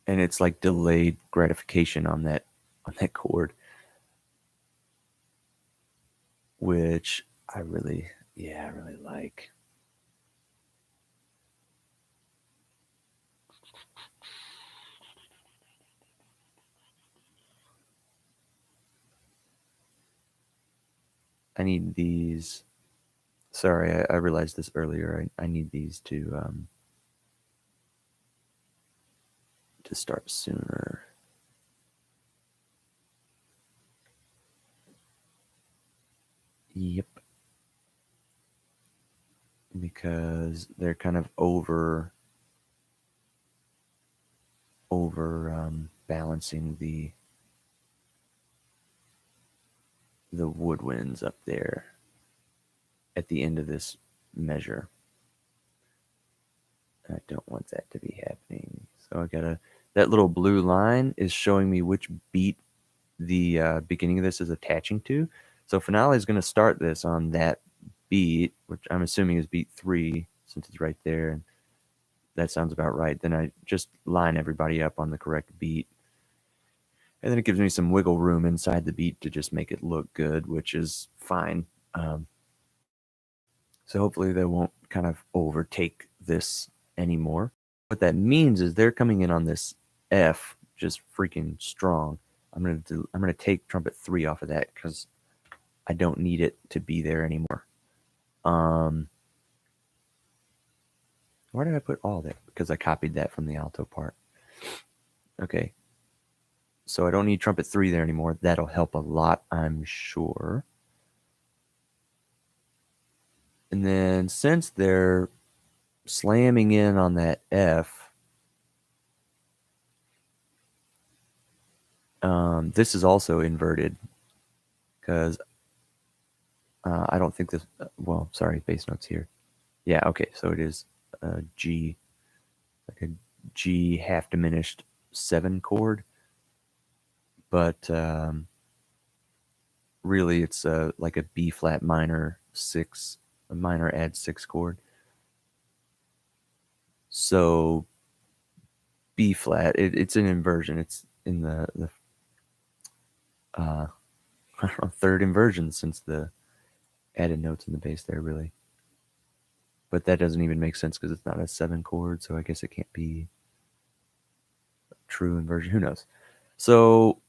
it's like delayed gratification on that chord, which I really like. I need these. Sorry, I realized this earlier. I need these to start sooner. Yep. Because they're kind of over balancing the woodwinds up there at the end of this measure. I don't want that to be happening. So I gotta, that little blue line is showing me which beat the beginning of this is attaching to. So finale is going to start this on that beat, which I'm assuming is beat 3 since it's right there. And that sounds about right. Then I just line everybody up on the correct beat. And then it gives me some wiggle room inside the beat to just make it look good, which is fine. So hopefully they won't kind of overtake this anymore. What that means is they're coming in on this F just freaking strong. I'm gonna take trumpet 3 off of that because I don't need it to be there anymore. Where did I put all that? Because I copied that from the alto part. Okay. So I don't need trumpet 3 there anymore. That'll help a lot, I'm sure. And then since they're slamming in on that F, this is also inverted because I don't think this, well, sorry, bass notes here. Yeah, okay, so it is a G, like a G half diminished 7 chord, but really it's like a B flat minor 6, a minor add 6 chord. So B flat, it's an inversion. It's in the I don't know, third inversion since the added notes in the bass there, really. But that doesn't even make sense because it's not a 7 chord, so I guess it can't be a true inversion. Who knows? So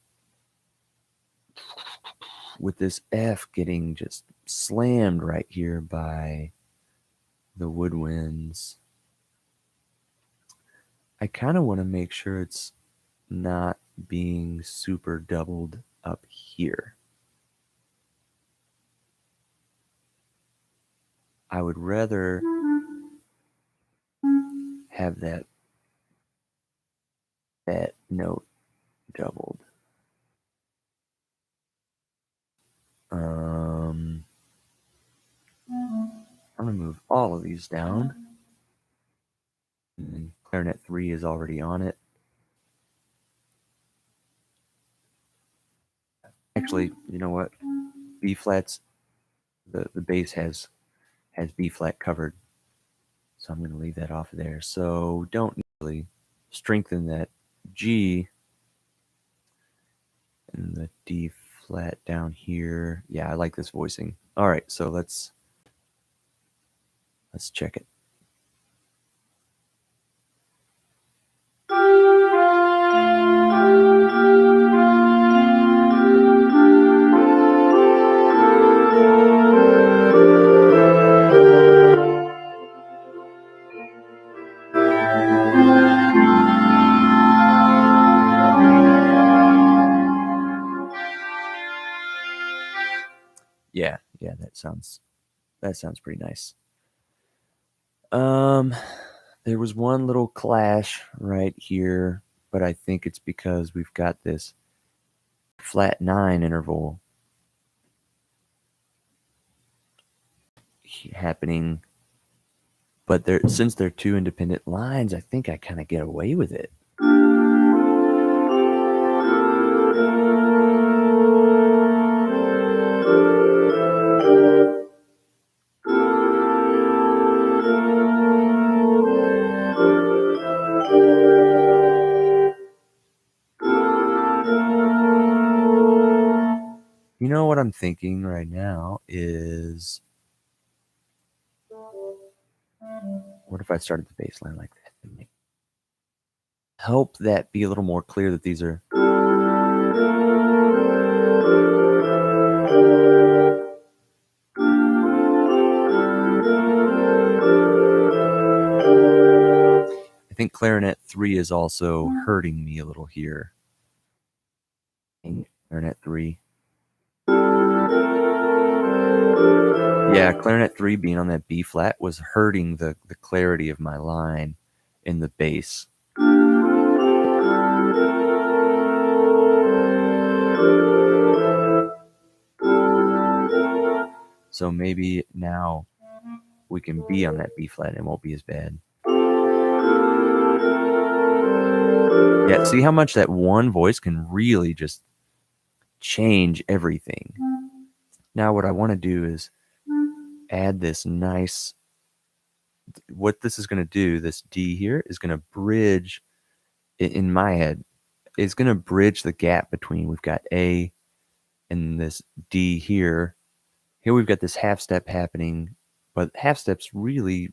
with this F getting just slammed right here by the woodwinds, I kind of want to make sure it's not being super doubled up here. I would rather have that note doubled. I'm gonna move all of these down. And Clarinet 3 is already on it. Actually, you know what? B flats, the bass has B flat covered, so I'm going to leave that off of there. So don't really strengthen that G and the D flat down here. Yeah, I like this voicing. All right, so let's check it. Yeah, that sounds pretty nice. There was one little clash right here, but I think it's because we've got this flat 9 interval happening, but since they're 2 independent lines, I think I kind of get away with it. You know what I'm thinking right now is, what if I started the bass line like that? And help that be a little more clear that these are. I think Clarinet 3 is also hurting me a little here. Clarinet 3. Yeah, Clarinet 3 being on that B flat was hurting the clarity of my line in the bass. So maybe now we can be on that B flat and it won't be as bad. Yeah, see how much that one voice can really just change everything. Now what I want to do is add this nice, what this is going to do, this D here is going to bridge, in my head, is going to bridge the gap between, we've got A and this D here. Here we've got this half step happening, but half steps really,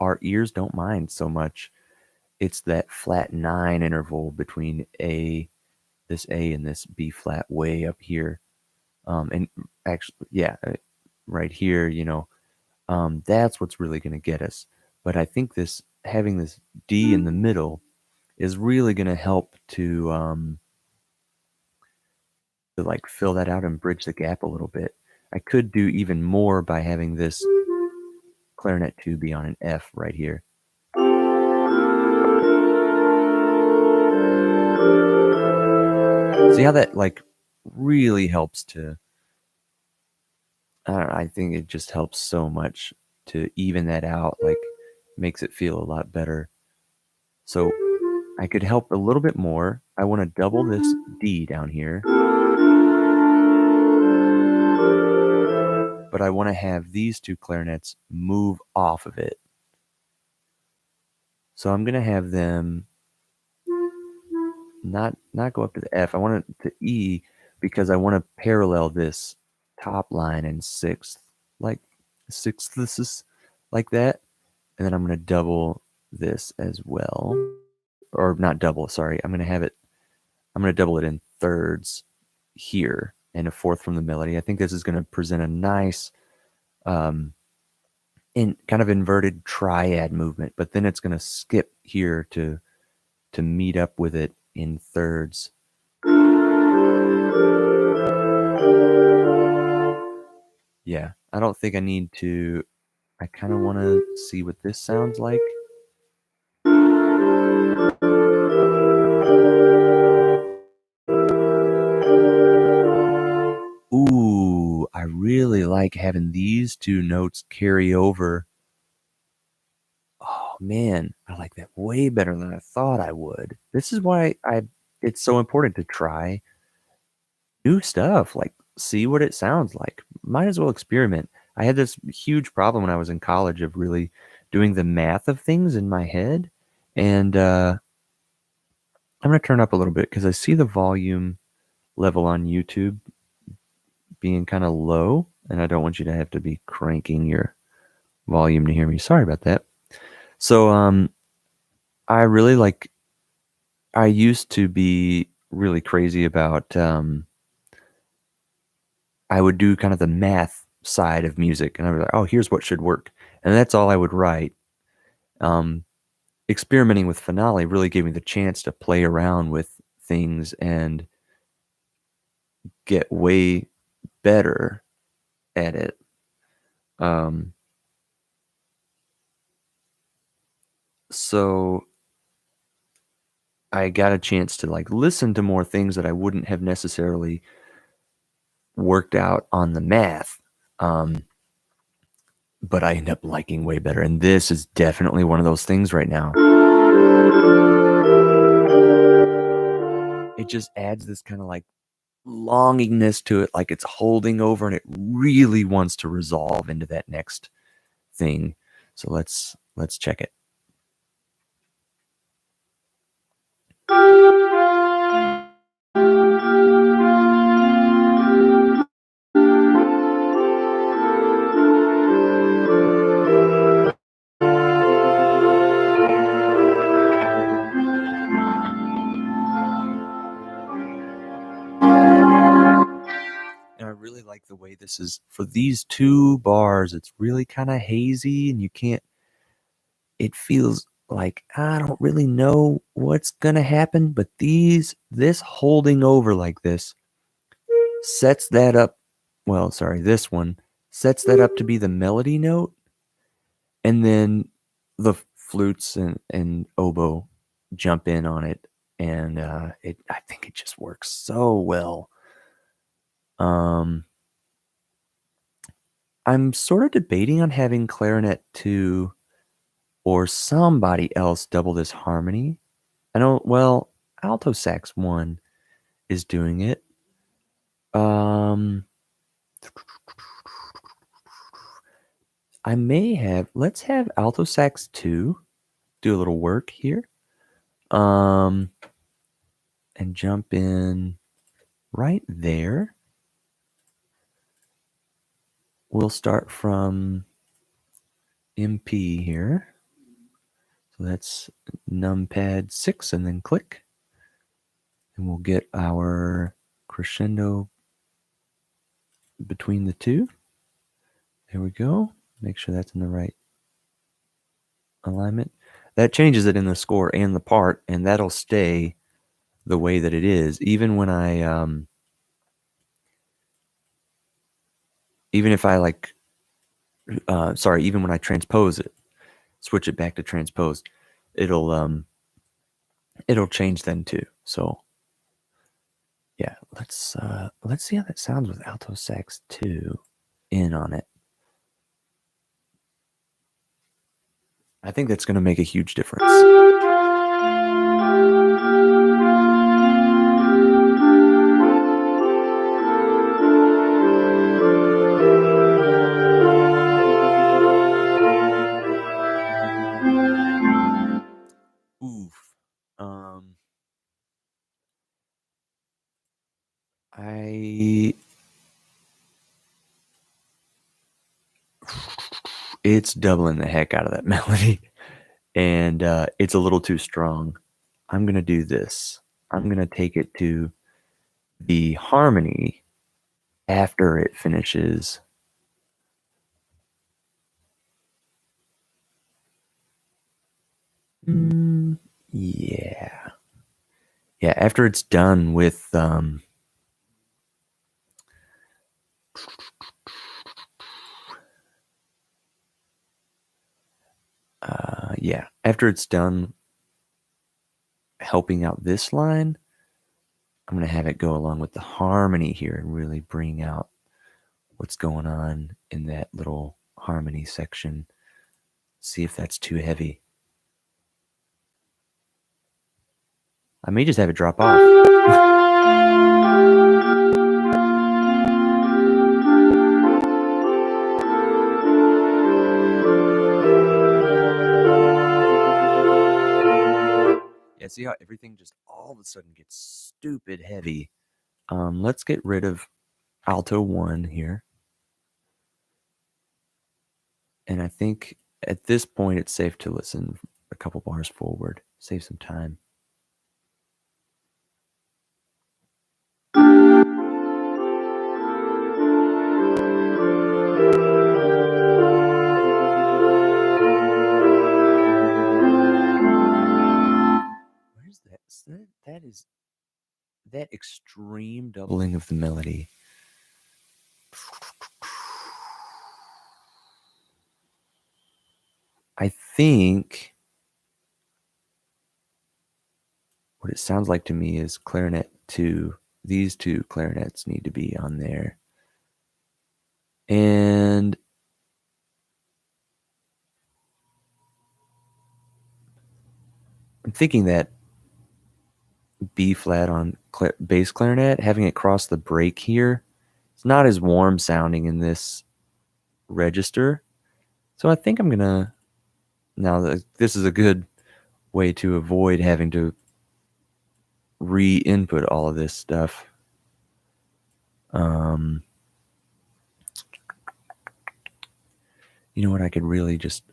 our ears don't mind so much. It's that flat 9 interval between this A and this B flat way up here. And actually, yeah, right here, that's what's really going to get us. But I think having this D in the middle is really going to help to like fill that out and bridge the gap a little bit. I could do even more by having this Clarinet 2 be on an F right here. See how that like really helps to, I don't know, I think it just helps so much to even that out, like makes it feel a lot better. So I could help a little bit more. I want to double this D down here, but I want to have these two clarinets move off of it. So I'm going to have them not go up to the F. I want it to E because I want to parallel this top line in sixths, like sixths, like that. And then I'm going to double this as well. Or not double, sorry. I'm going to double it in thirds here and a fourth from the melody. I think this is going to present a nice in kind of inverted triad movement, but then it's going to skip here to meet up with it in thirds. Yeah, I don't think I need to. I kind of want to see what this sounds like. Ooh, I really like having these two notes carry over. Oh man, I like that way better than I thought I would. This is why it's so important to try new stuff, like see what it sounds like. Might as well experiment. I had this huge problem when I was in college of really doing the math of things in my head. And I'm going to turn up a little bit because I see the volume level on YouTube being kind of low, and I don't want you to have to be cranking your volume to hear me. Sorry about that. So I really like, I used to be really crazy about, I would do kind of the math side of music, and I was like, oh, here's what should work. And that's all I would write. Experimenting with Finale really gave me the chance to play around with things and get way better at it. So I got a chance to like listen to more things that I wouldn't have necessarily worked out on the math. But I end up liking way better. And this is definitely one of those things right now. It just adds this kind of like longingness to it, like it's holding over and it really wants to resolve into that next thing. So let's check it. like the way this is for these two bars. It's really kind of hazy, and you can't. It feels like I don't really know what's gonna happen, but this holding over like this sets that up. Well, sorry, this one sets that up to be the melody note, and then the flutes and oboe jump in on it, and I think it just works so well. I'm sort of debating on having Clarinet 2 or somebody else double this harmony. I know, well, Alto Sax 1 is doing it. I may have, let's have Alto Sax 2 do a little work here. And jump in right there. We'll start from MP here. So that's numpad 6 and then click. And we'll get our crescendo between the two. There we go. Make sure that's in the right alignment. That changes it in the score and the part, and that'll stay the way that it is, even when I even if I like even when I transpose it, switch it back to transpose, it'll change then too. So yeah, let's see how that sounds with Alto Sax 2 in on it. I think that's going to make a huge difference. Oof. It's doubling the heck out of that melody, and it's a little too strong. I'm going to do this. I'm going to take it to the harmony after it finishes. Yeah. Yeah, after it's done with after it's done helping out this line, I'm going to have it go along with the harmony here and really bring out what's going on in that little harmony section. See if that's too heavy. I may just have it drop off. Yeah, see how everything just all of a sudden gets stupid heavy. Let's get rid of Alto 1 here. And I think at this point it's safe to listen a couple bars forward, save some time. Where's that? That is that extreme doubling of the melody. I think what it sounds like to me is Clarinet 2. These two clarinets need to be on there. And I'm thinking that B flat on bass clarinet, having it cross the break here, it's not as warm sounding in this register. So I think I'm going to, now this is a good way to avoid having to re-input all of this stuff. You know what? I could really just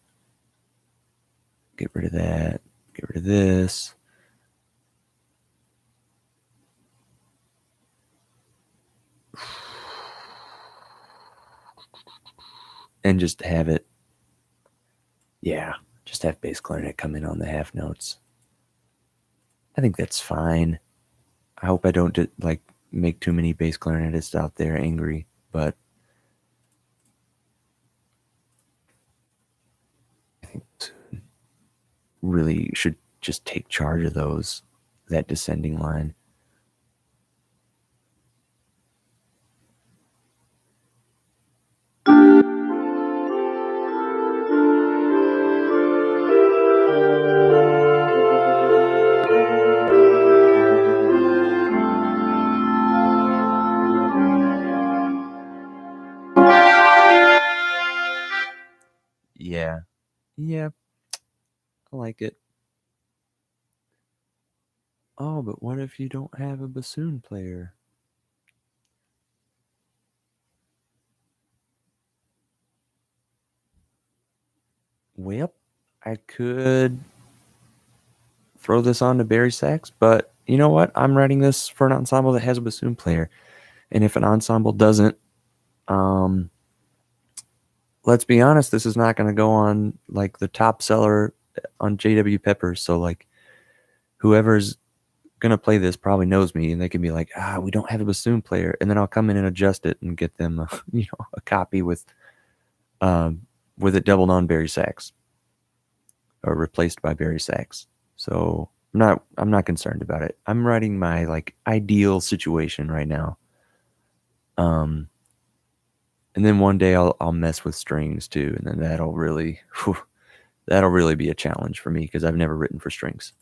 get rid of that, get rid of this. and just have it, just have bass clarinet come in on the half notes. I think that's fine. I hope I don't make too many bass clarinetists out there angry, but I think really should just take charge of that descending line. Yeah. Yeah, I like it. Oh, but what if you don't have a bassoon player? Well, I could throw this on to Barry Sax, but you know what? I'm writing this for an ensemble that has a bassoon player. And if an ensemble doesn't, let's be honest, this is not going to go on like the top seller on JW Peppers. So like whoever's going to play this probably knows me, and they can be like, we don't have a bassoon player. And then I'll come in and adjust it and get them a copy with it doubled on Barry Sax or replaced by Barry Sax. So I'm not concerned about it. I'm writing my like ideal situation right now. And then one day I'll mess with strings too, and then that'll really be a challenge for me because I've never written for strings.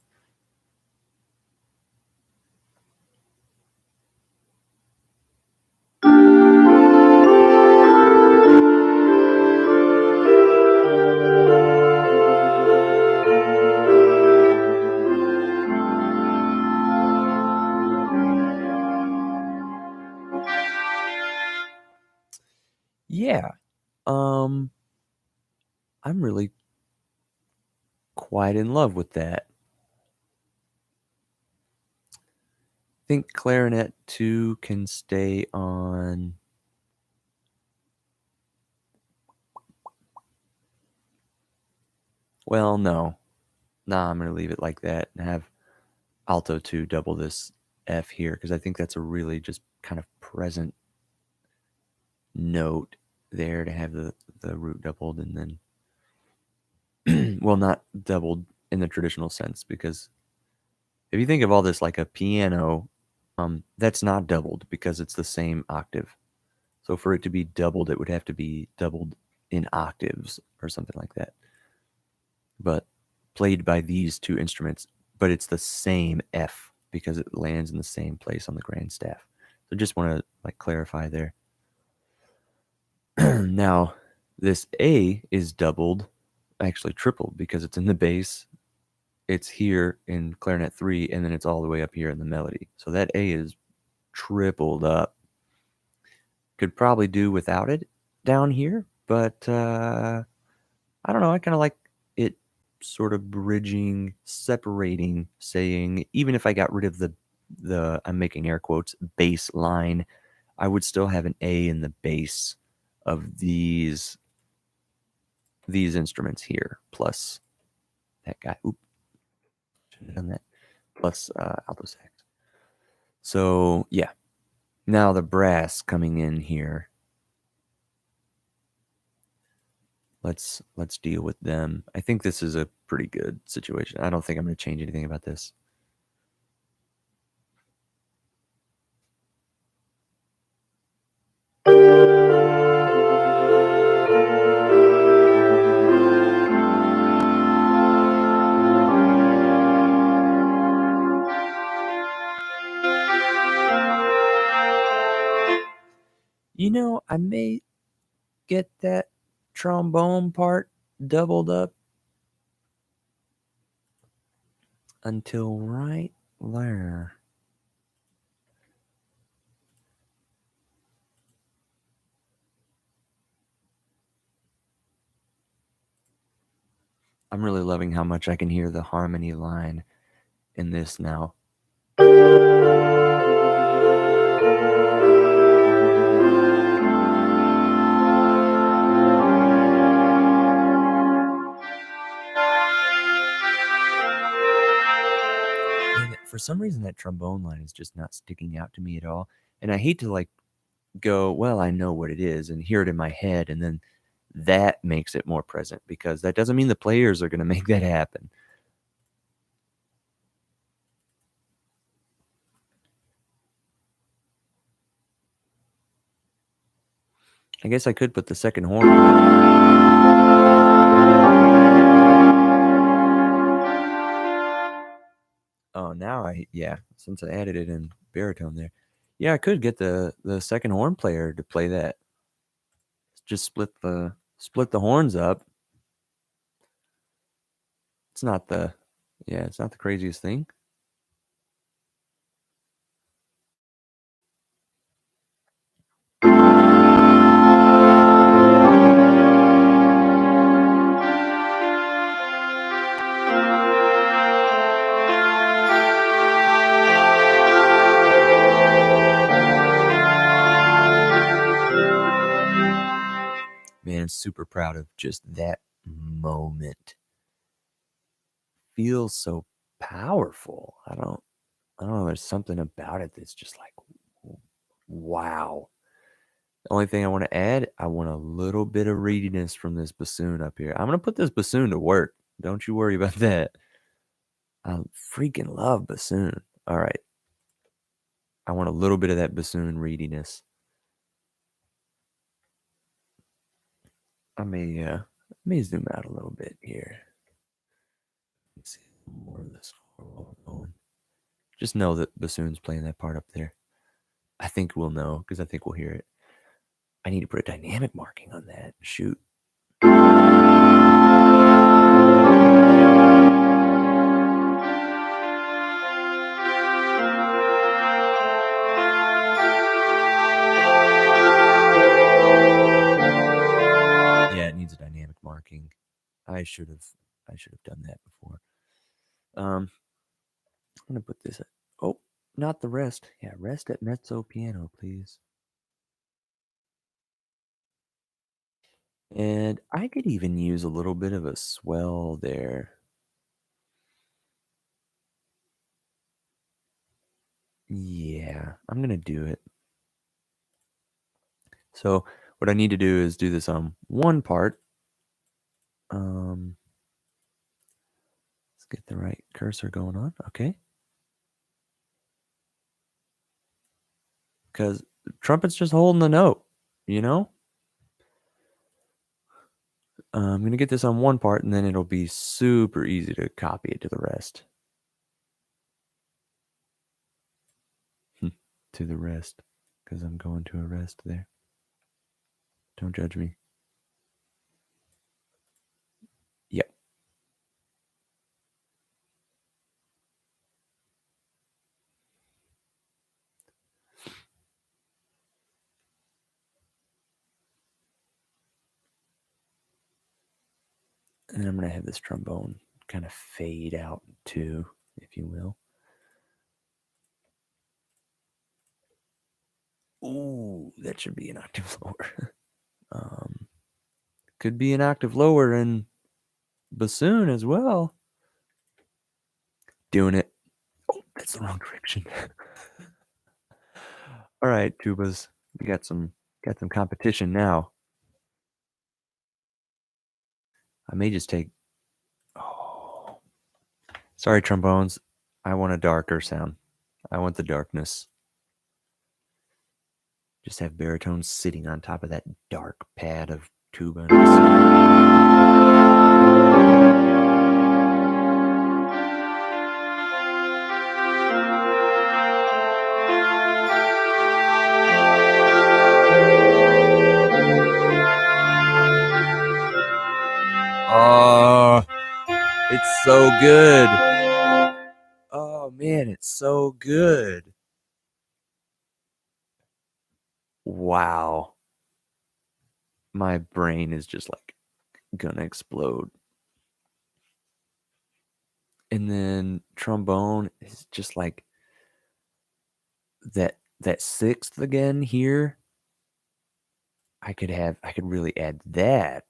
Yeah. I'm really quite in love with that. I think Clarinet 2 can stay on. Well, no. Nah, I'm going to leave it like that and have Alto 2 double this F here because I think that's a really just kind of present note there to have the root doubled, and then well, not doubled in the traditional sense, because if you think of all this like a piano, that's not doubled because it's the same octave. So for it to be doubled, it would have to be doubled in octaves or something like that. But played by these two instruments, but it's the same F because it lands in the same place on the grand staff. So just want to like clarify there. Now, this A is doubled, actually tripled, because it's in the bass, it's here in Clarinet 3, and then it's all the way up here in the melody. So that A is tripled up. Could probably do without it down here, but I don't know. I kind of like it sort of bridging, separating, saying, even if I got rid of the I'm making air quotes, bass line, I would still have an A in the bass of these instruments here, plus that guy. Oop, should have done that. Plus alto sax. So yeah, now the brass coming in here. Let's deal with them. I think this is a pretty good situation. I don't think I'm going to change anything about this. You know, I may get that trombone part doubled up until right there. I'm really loving how much I can hear the harmony line in this now. some reason that trombone line is just not sticking out to me at all. And I hate to like go, well, I know what it is and hear it in my head, and then that makes it more present, because that doesn't mean the players are going to make that happen. I guess I could put the second horn. Oh, now since I added it in baritone there. Yeah, I could get the second horn player to play that. Just split the horns up. It's not the craziest thing. Man, super proud of just that moment. Feels so powerful. I don't know, there's something about it that's just like, wow. The only thing I want to add, I want a little bit of readiness from this bassoon up here. I'm going to put this bassoon to work. Don't you worry about that. I freaking love bassoon. All right. I want a little bit of that bassoon readiness. I may zoom out a little bit here. Let's see more of this. Just know that bassoon's playing that part up there. I think we'll know, because I think we'll hear it. I need to put a dynamic marking on that. Shoot. Yeah, it needs a dynamic marking. I should have done that before. I'm gonna put this at, oh, not the rest. Yeah, rest at Mezzo Piano, please. And I could even use a little bit of a swell there. Yeah, I'm gonna do it. So what I need to do is do this on one part. Let's get the right cursor going on. Okay. Because trumpet's just holding the note, you know? I'm going to get this on one part, and then it'll be super easy to copy it to the rest. To the rest, because I'm going to a rest there. Don't judge me. Yep. And then I'm going to have this trombone kind of fade out too, if you will. Ooh, that should be an octave lower. Could be an octave lower in bassoon as well. Doing it. Oh, that's the wrong direction. All right, tubas, we got some competition now. I may just take. Oh, sorry, trombones. I want a darker sound. I want the darkness. Just have baritones sitting on top of that dark pad of tuba. Oh, it's so good. Oh man, it's so good. Wow. My brain is just like gonna explode. And then trombone is just like that sixth again here. I could really add that.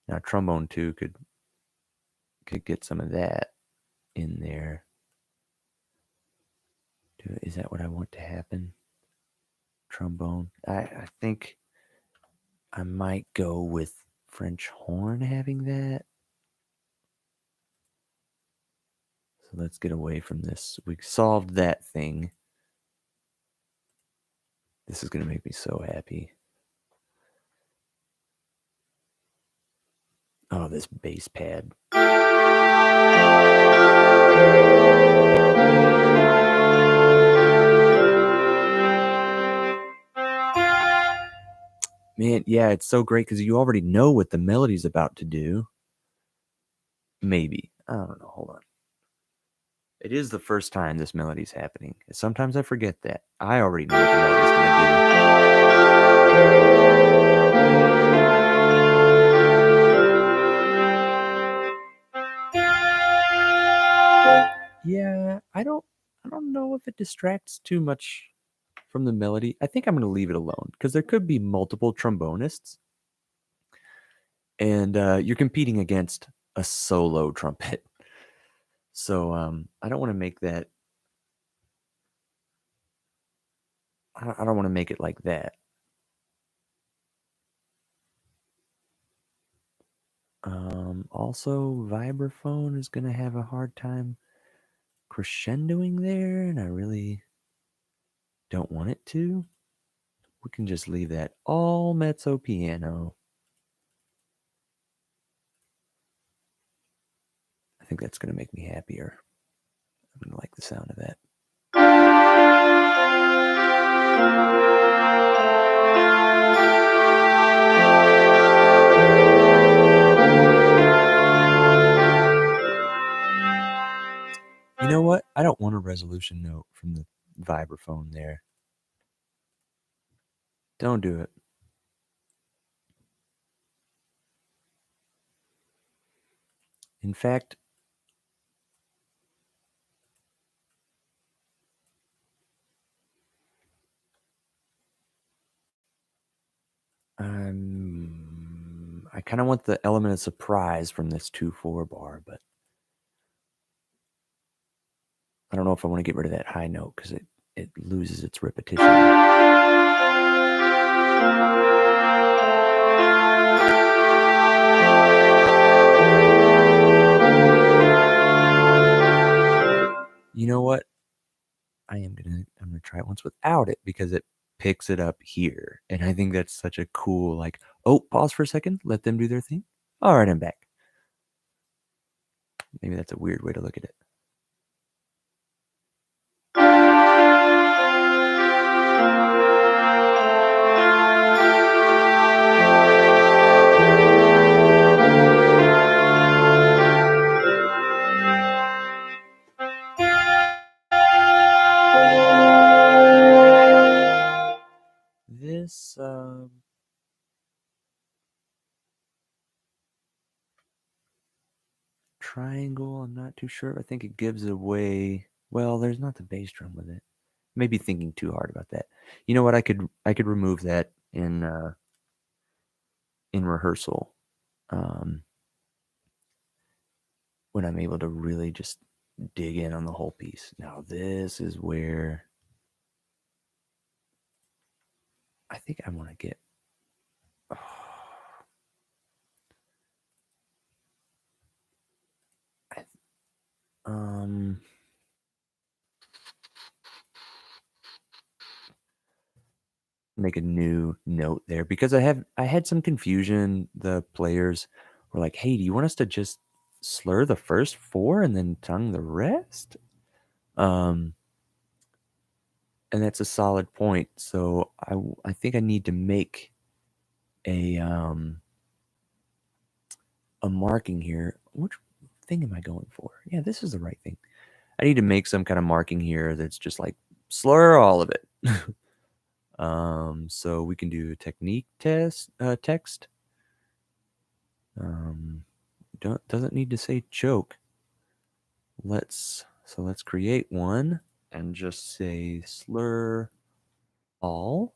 Now trombone too could get some of that in there. Is that what I want to happen? Trombone. I think I might go with French horn having that. So let's get away from this. We solved that thing. This is going to make me so happy. Oh, this bass pad. Man, yeah, it's so great because you already know what the melody's about to do. Maybe. I don't know. Hold on. It is the first time this melody's happening. Sometimes I forget that. I already know what the melody's going to do. Yeah, I don't know if it distracts too much from the melody. I think I'm going to leave it alone because there could be multiple trombonists, and you're competing against a solo trumpet. So I don't want to make that. I don't want to make it like that. Also, vibraphone is going to have a hard time crescendoing there, and I really don't want it to. We can just leave that all mezzo piano. I think that's going to make me happier. I'm going to like the sound of that. You know what? I don't want a resolution note from the vibraphone there. Don't do it. In fact, I kind of want the element of surprise from this 2/4 bar, but I don't know if I want to get rid of that high note because it loses its repetition. You know what? I'm gonna try it once without it because it picks it up here, and I think that's such a cool like. Oh, pause for a second. Let them do their thing. All right, I'm back. Maybe that's a weird way to look at it. This triangle, I'm not too sure. I think it gives away. Well, there's not the bass drum with it. Maybe thinking too hard about that. You know what? I could remove that in rehearsal when I'm able to really just dig in on the whole piece. Now this is where I think I want to get. Make a new note there because I had some confusion. The players were like, "Hey, do you want us to just slur the first 4 and then tongue the rest?" And that's a solid point. So I think I need to make a marking here. Which thing am I going for? Yeah, this is the right thing. I need to make some kind of marking here that's just like slur all of it. So we can do a technique text. Doesn't need to say choke. Let's create one and just say slur all.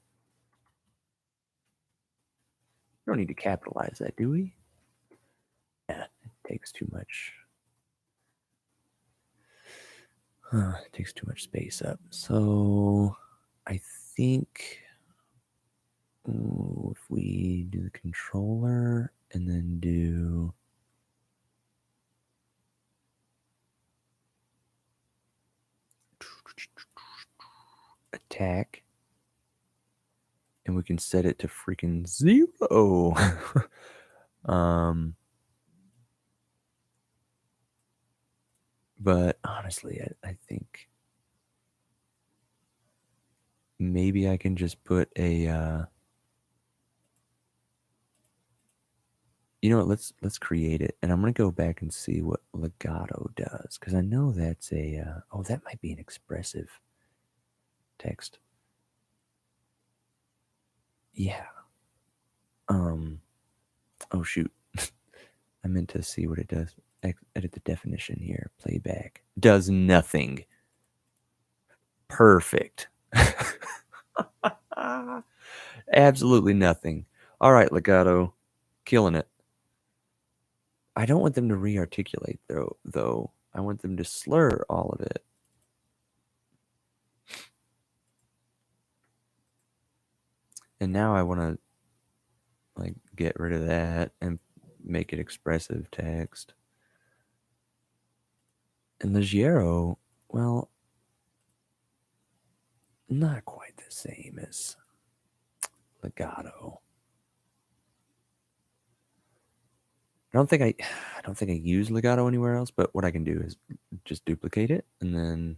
We don't need to capitalize that, do we? Yeah, it takes too much. It takes too much space up. So I think if we do the controller and then do attack, and we can set it to freaking 0. But honestly, I think maybe I can just put a you know what, let's create it, and I'm gonna go back and see what legato does, because I know that's a oh, that might be an expressive text. Yeah. Oh shoot. I meant to see what it does. Edit the definition here. Playback. Does nothing. Perfect. Absolutely nothing. All right, legato. Killing it. I don't want them to re-articulate though. I want them to slur all of it. And now I want to like get rid of that and make it expressive text. And leggero, well, not quite the same as legato. I don't think I use legato anywhere else, but what I can do is just duplicate it and then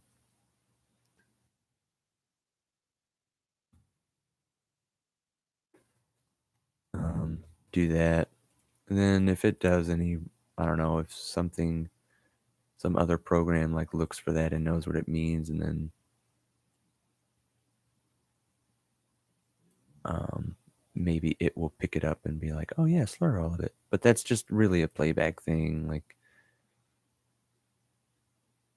do that. And then if it does any, I don't know, if some other program like looks for that and knows what it means, and then maybe it will pick it up and be like, oh yeah, slur all of it. But that's just really a playback thing. Like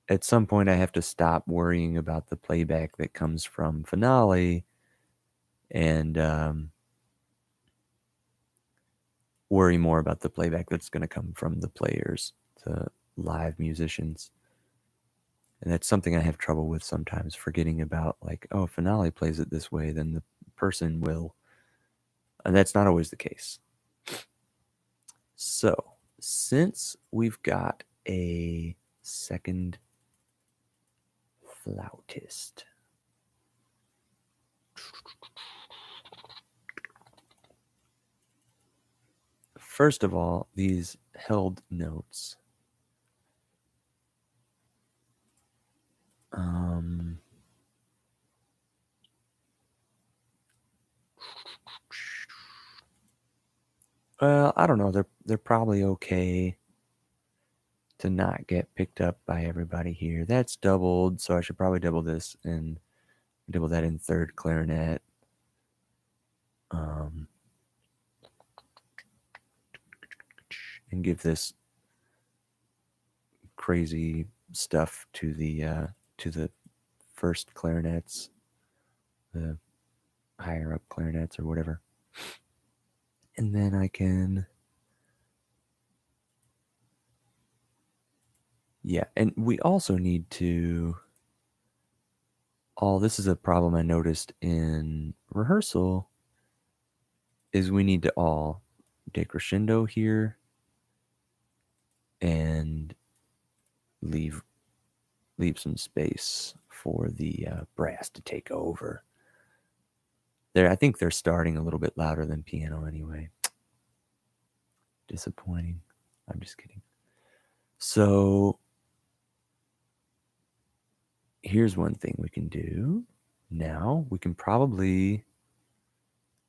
at some point I have to stop worrying about the playback that comes from Finale and worry more about the playback that's going to come from the players, the live musicians. And that's something I have trouble with sometimes, forgetting about like, oh, if Finale plays it this way, then the person will. And that's not always the case. So since we've got a second flautist, first of all, these held notes. Well, I don't know. They're probably okay to not get picked up by everybody here. That's doubled, so I should probably double this and double that in third clarinet. And give this crazy stuff to the first clarinets, the higher up clarinets or whatever. And then I can, yeah, and we also need to, this is a problem I noticed in rehearsal, is we need to all decrescendo here and leave some space for the brass to take over. I think they're starting a little bit louder than piano anyway. Disappointing. I'm just kidding. So here's one thing we can do. Now we can probably,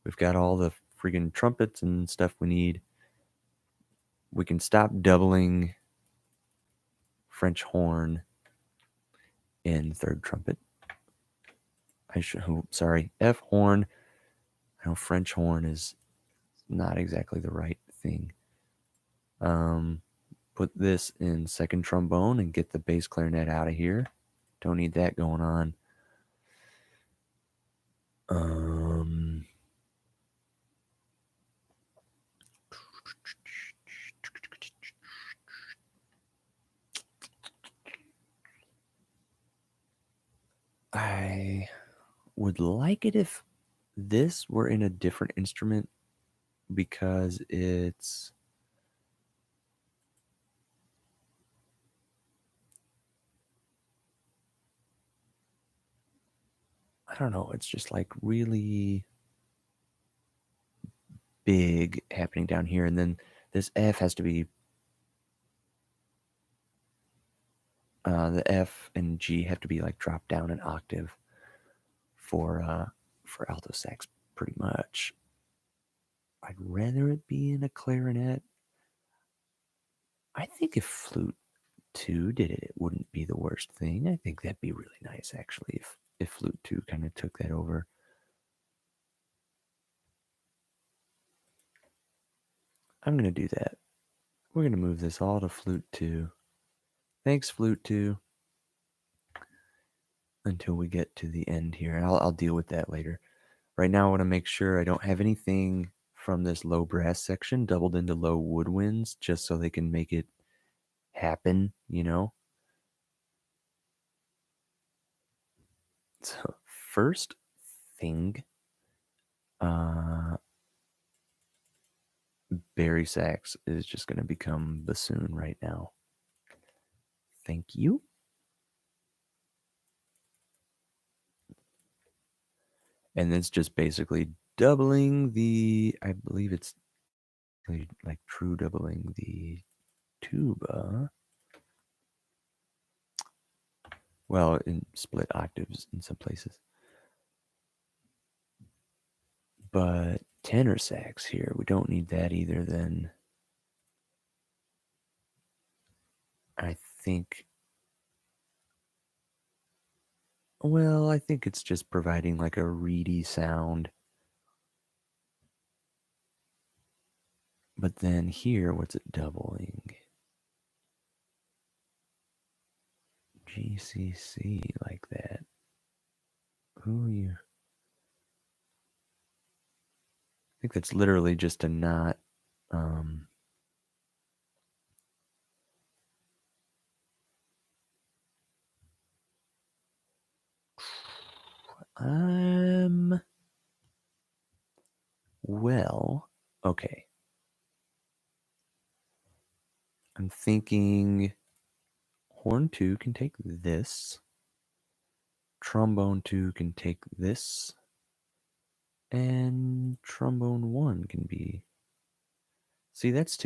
we've got all the freaking trumpets and stuff we need. We can stop doubling French horn in third trumpet. F horn. I know French horn is not exactly the right thing. Put this in second trombone and get the bass clarinet out of here. Don't need that going on. would like it if this were in a different instrument because it's I don't know, it's just like really big happening down here, and then this F has to be the F and G have to be like dropped down an octave for alto sax pretty much. I'd rather it be in a clarinet. I think if flute 2 did it, it wouldn't be the worst thing. I think that'd be really nice actually if flute 2 kind of took that over. I'm going to do that. We're going to move this all to flute 2. Thanks, flute 2. Until we get to the end here. And I'll deal with that later. Right now, I want to make sure I don't have anything from this low brass section doubled into low woodwinds, just so they can make it happen, you know? So, first thing, Barry sax is just going to become bassoon right now. Thank you. And it's just basically doubling the, I believe it's like true doubling the tuba. Well, in split octaves in some places. But tenor sax here, we don't need that either then. I think, well, I think it's just providing like a reedy sound. But then here, what's it doubling? GCC like that. Who are you? I think that's literally just a not. Well, okay. I'm thinking horn 2 can take this. Trombone 2 can take this. And trombone 1 can be. See, that's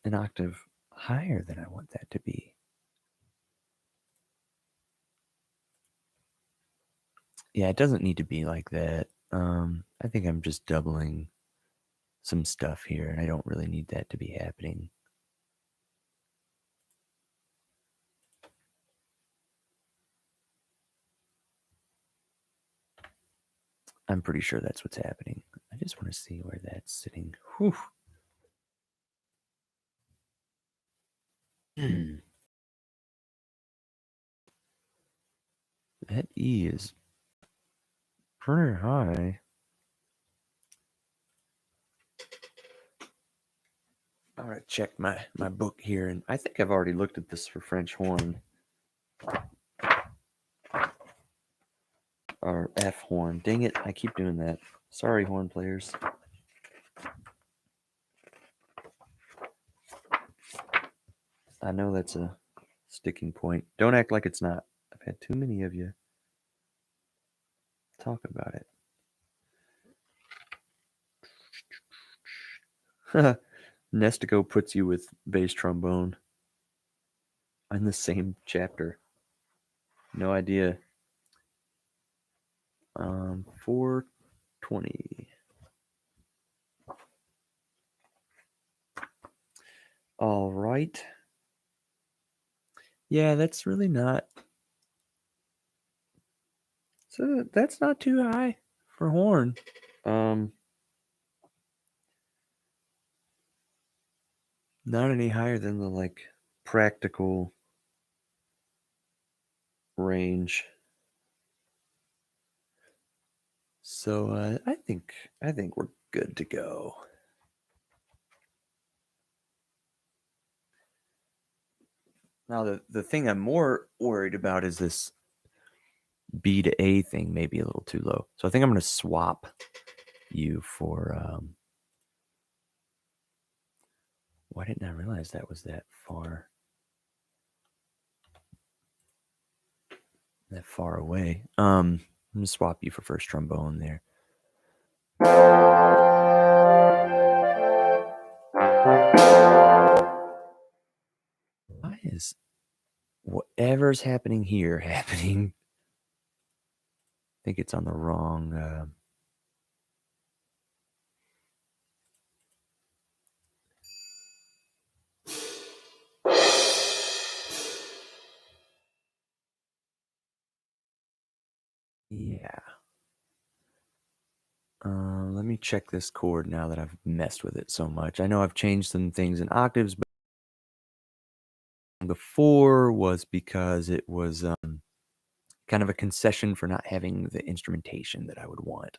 an octave higher than I want that to be. Yeah, it doesn't need to be like that. I think I'm just doubling some stuff here, and I don't really need that to be happening. I'm pretty sure that's what's happening. I just want to see where that's sitting. Whew. That E is pretty high. I'm going to check my book here, and I think I've already looked at this for French horn. Or F horn. Dang it, I keep doing that. Sorry, horn players. I know that's a sticking point. Don't act like it's not. I've had too many of you talk about it. Nestico puts you with bass trombone in the same chapter. No idea. 420. All right. Yeah, that's really not. So that's not too high for horn. Not any higher than the like practical range. So I think we're good to go. Now the thing I'm more worried about is this B to A thing may be a little too low. So I think I'm going to swap you for... why didn't I realize that was that far away? I'm going to swap you for first trombone there. Why is whatever's happening here happening? I think it's on the wrong... yeah. Let me check this chord now that I've messed with it so much. I know I've changed some things in octaves, but before was because it was kind of a concession for not having the instrumentation that I would want.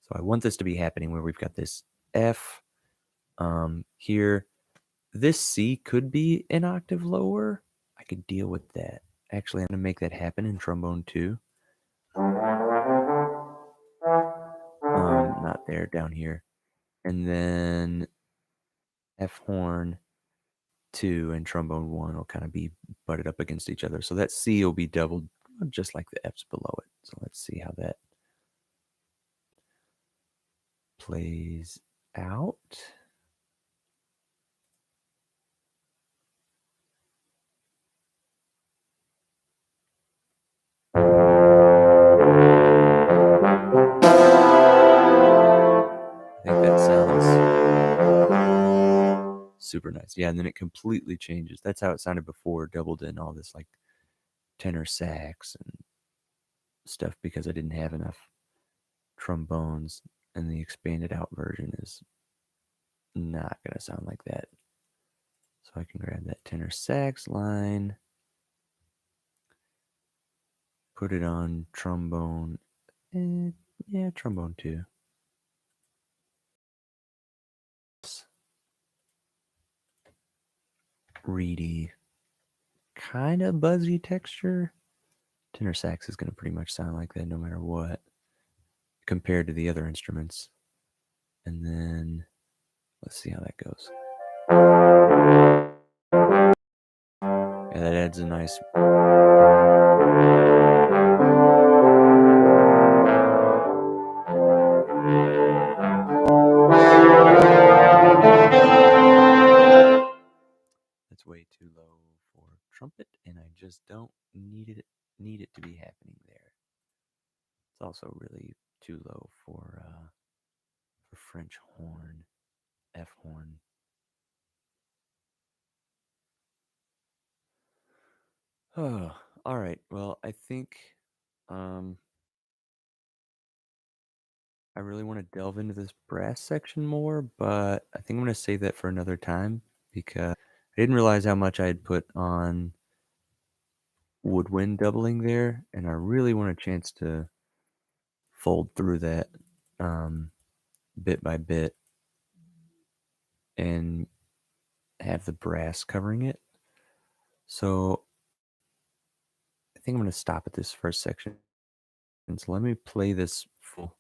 So I want this to be happening where we've got this F here. This C could be an octave lower. I could deal with that. Actually, I'm going to make that happen in trombone too. Not there, down here. And then F horn 2 and trombone 1 will kind of be butted up against each other. So that C will be doubled just like the F's below it. So let's see how that plays out. I think that sounds super nice. Yeah, and then it completely changes. That's how it sounded before, doubled in all this like tenor sax and stuff because I didn't have enough trombones, and the expanded out version is not going to sound like that. So I can grab that tenor sax line, put it on trombone, yeah, trombone 2. Reedy, kind of buzzy texture. Tenor sax is going to pretty much sound like that no matter what compared to the other instruments. And then let's see how that goes. Yeah, that adds a nice... That's way too low for trumpet, and I just don't need it to be happening there. It's also really too low for French horn, F horn. Oh, all right. Well, I think I really want to delve into this brass section more, but I think I'm going to save that for another time because I didn't realize how much I had put on woodwind doubling there, and I really want a chance to fold through that bit by bit and have the brass covering it. So I think I'm going to stop at this first section. And so let me play this full.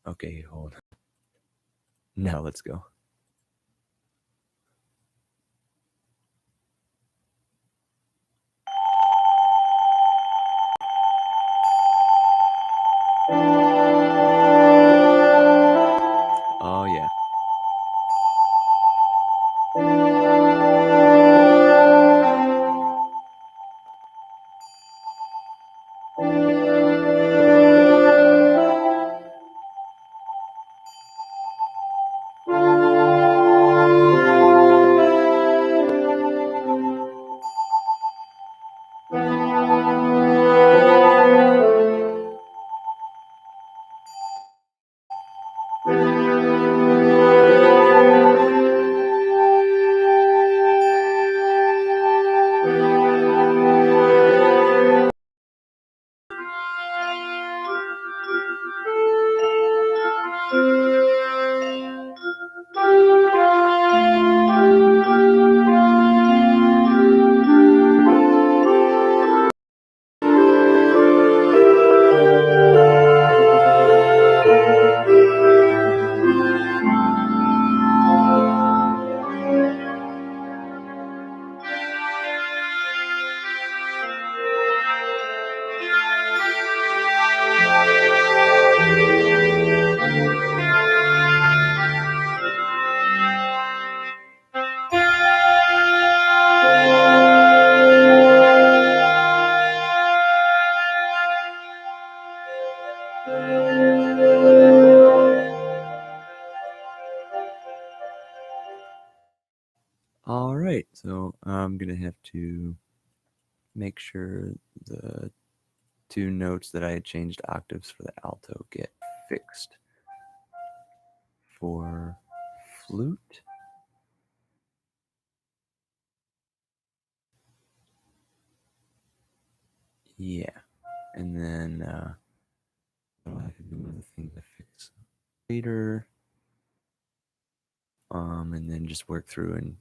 Okay, hold on. Now let's go. Oh, yeah. All right, so I'm gonna have to make sure the two notes that I had changed octaves for the alto get fixed. For flute, yeah, and then I'll have to do another thing to fix later, and then just work through and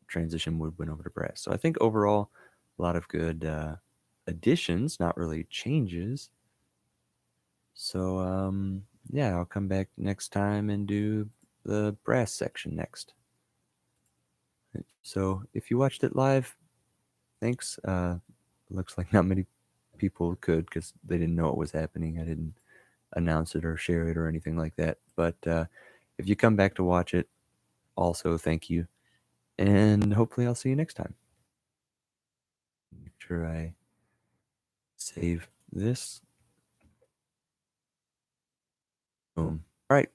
transition woodwind over to brass. So I think overall, a lot of good additions, not really changes. So yeah, I'll come back next time and do the brass section next. So if you watched it live, thanks. Looks like not many people could because they didn't know what was happening. I didn't announce it or share it or anything like that. But if you come back to watch it, also thank you. And hopefully I'll see you next time. Make sure I save this. Boom. All right.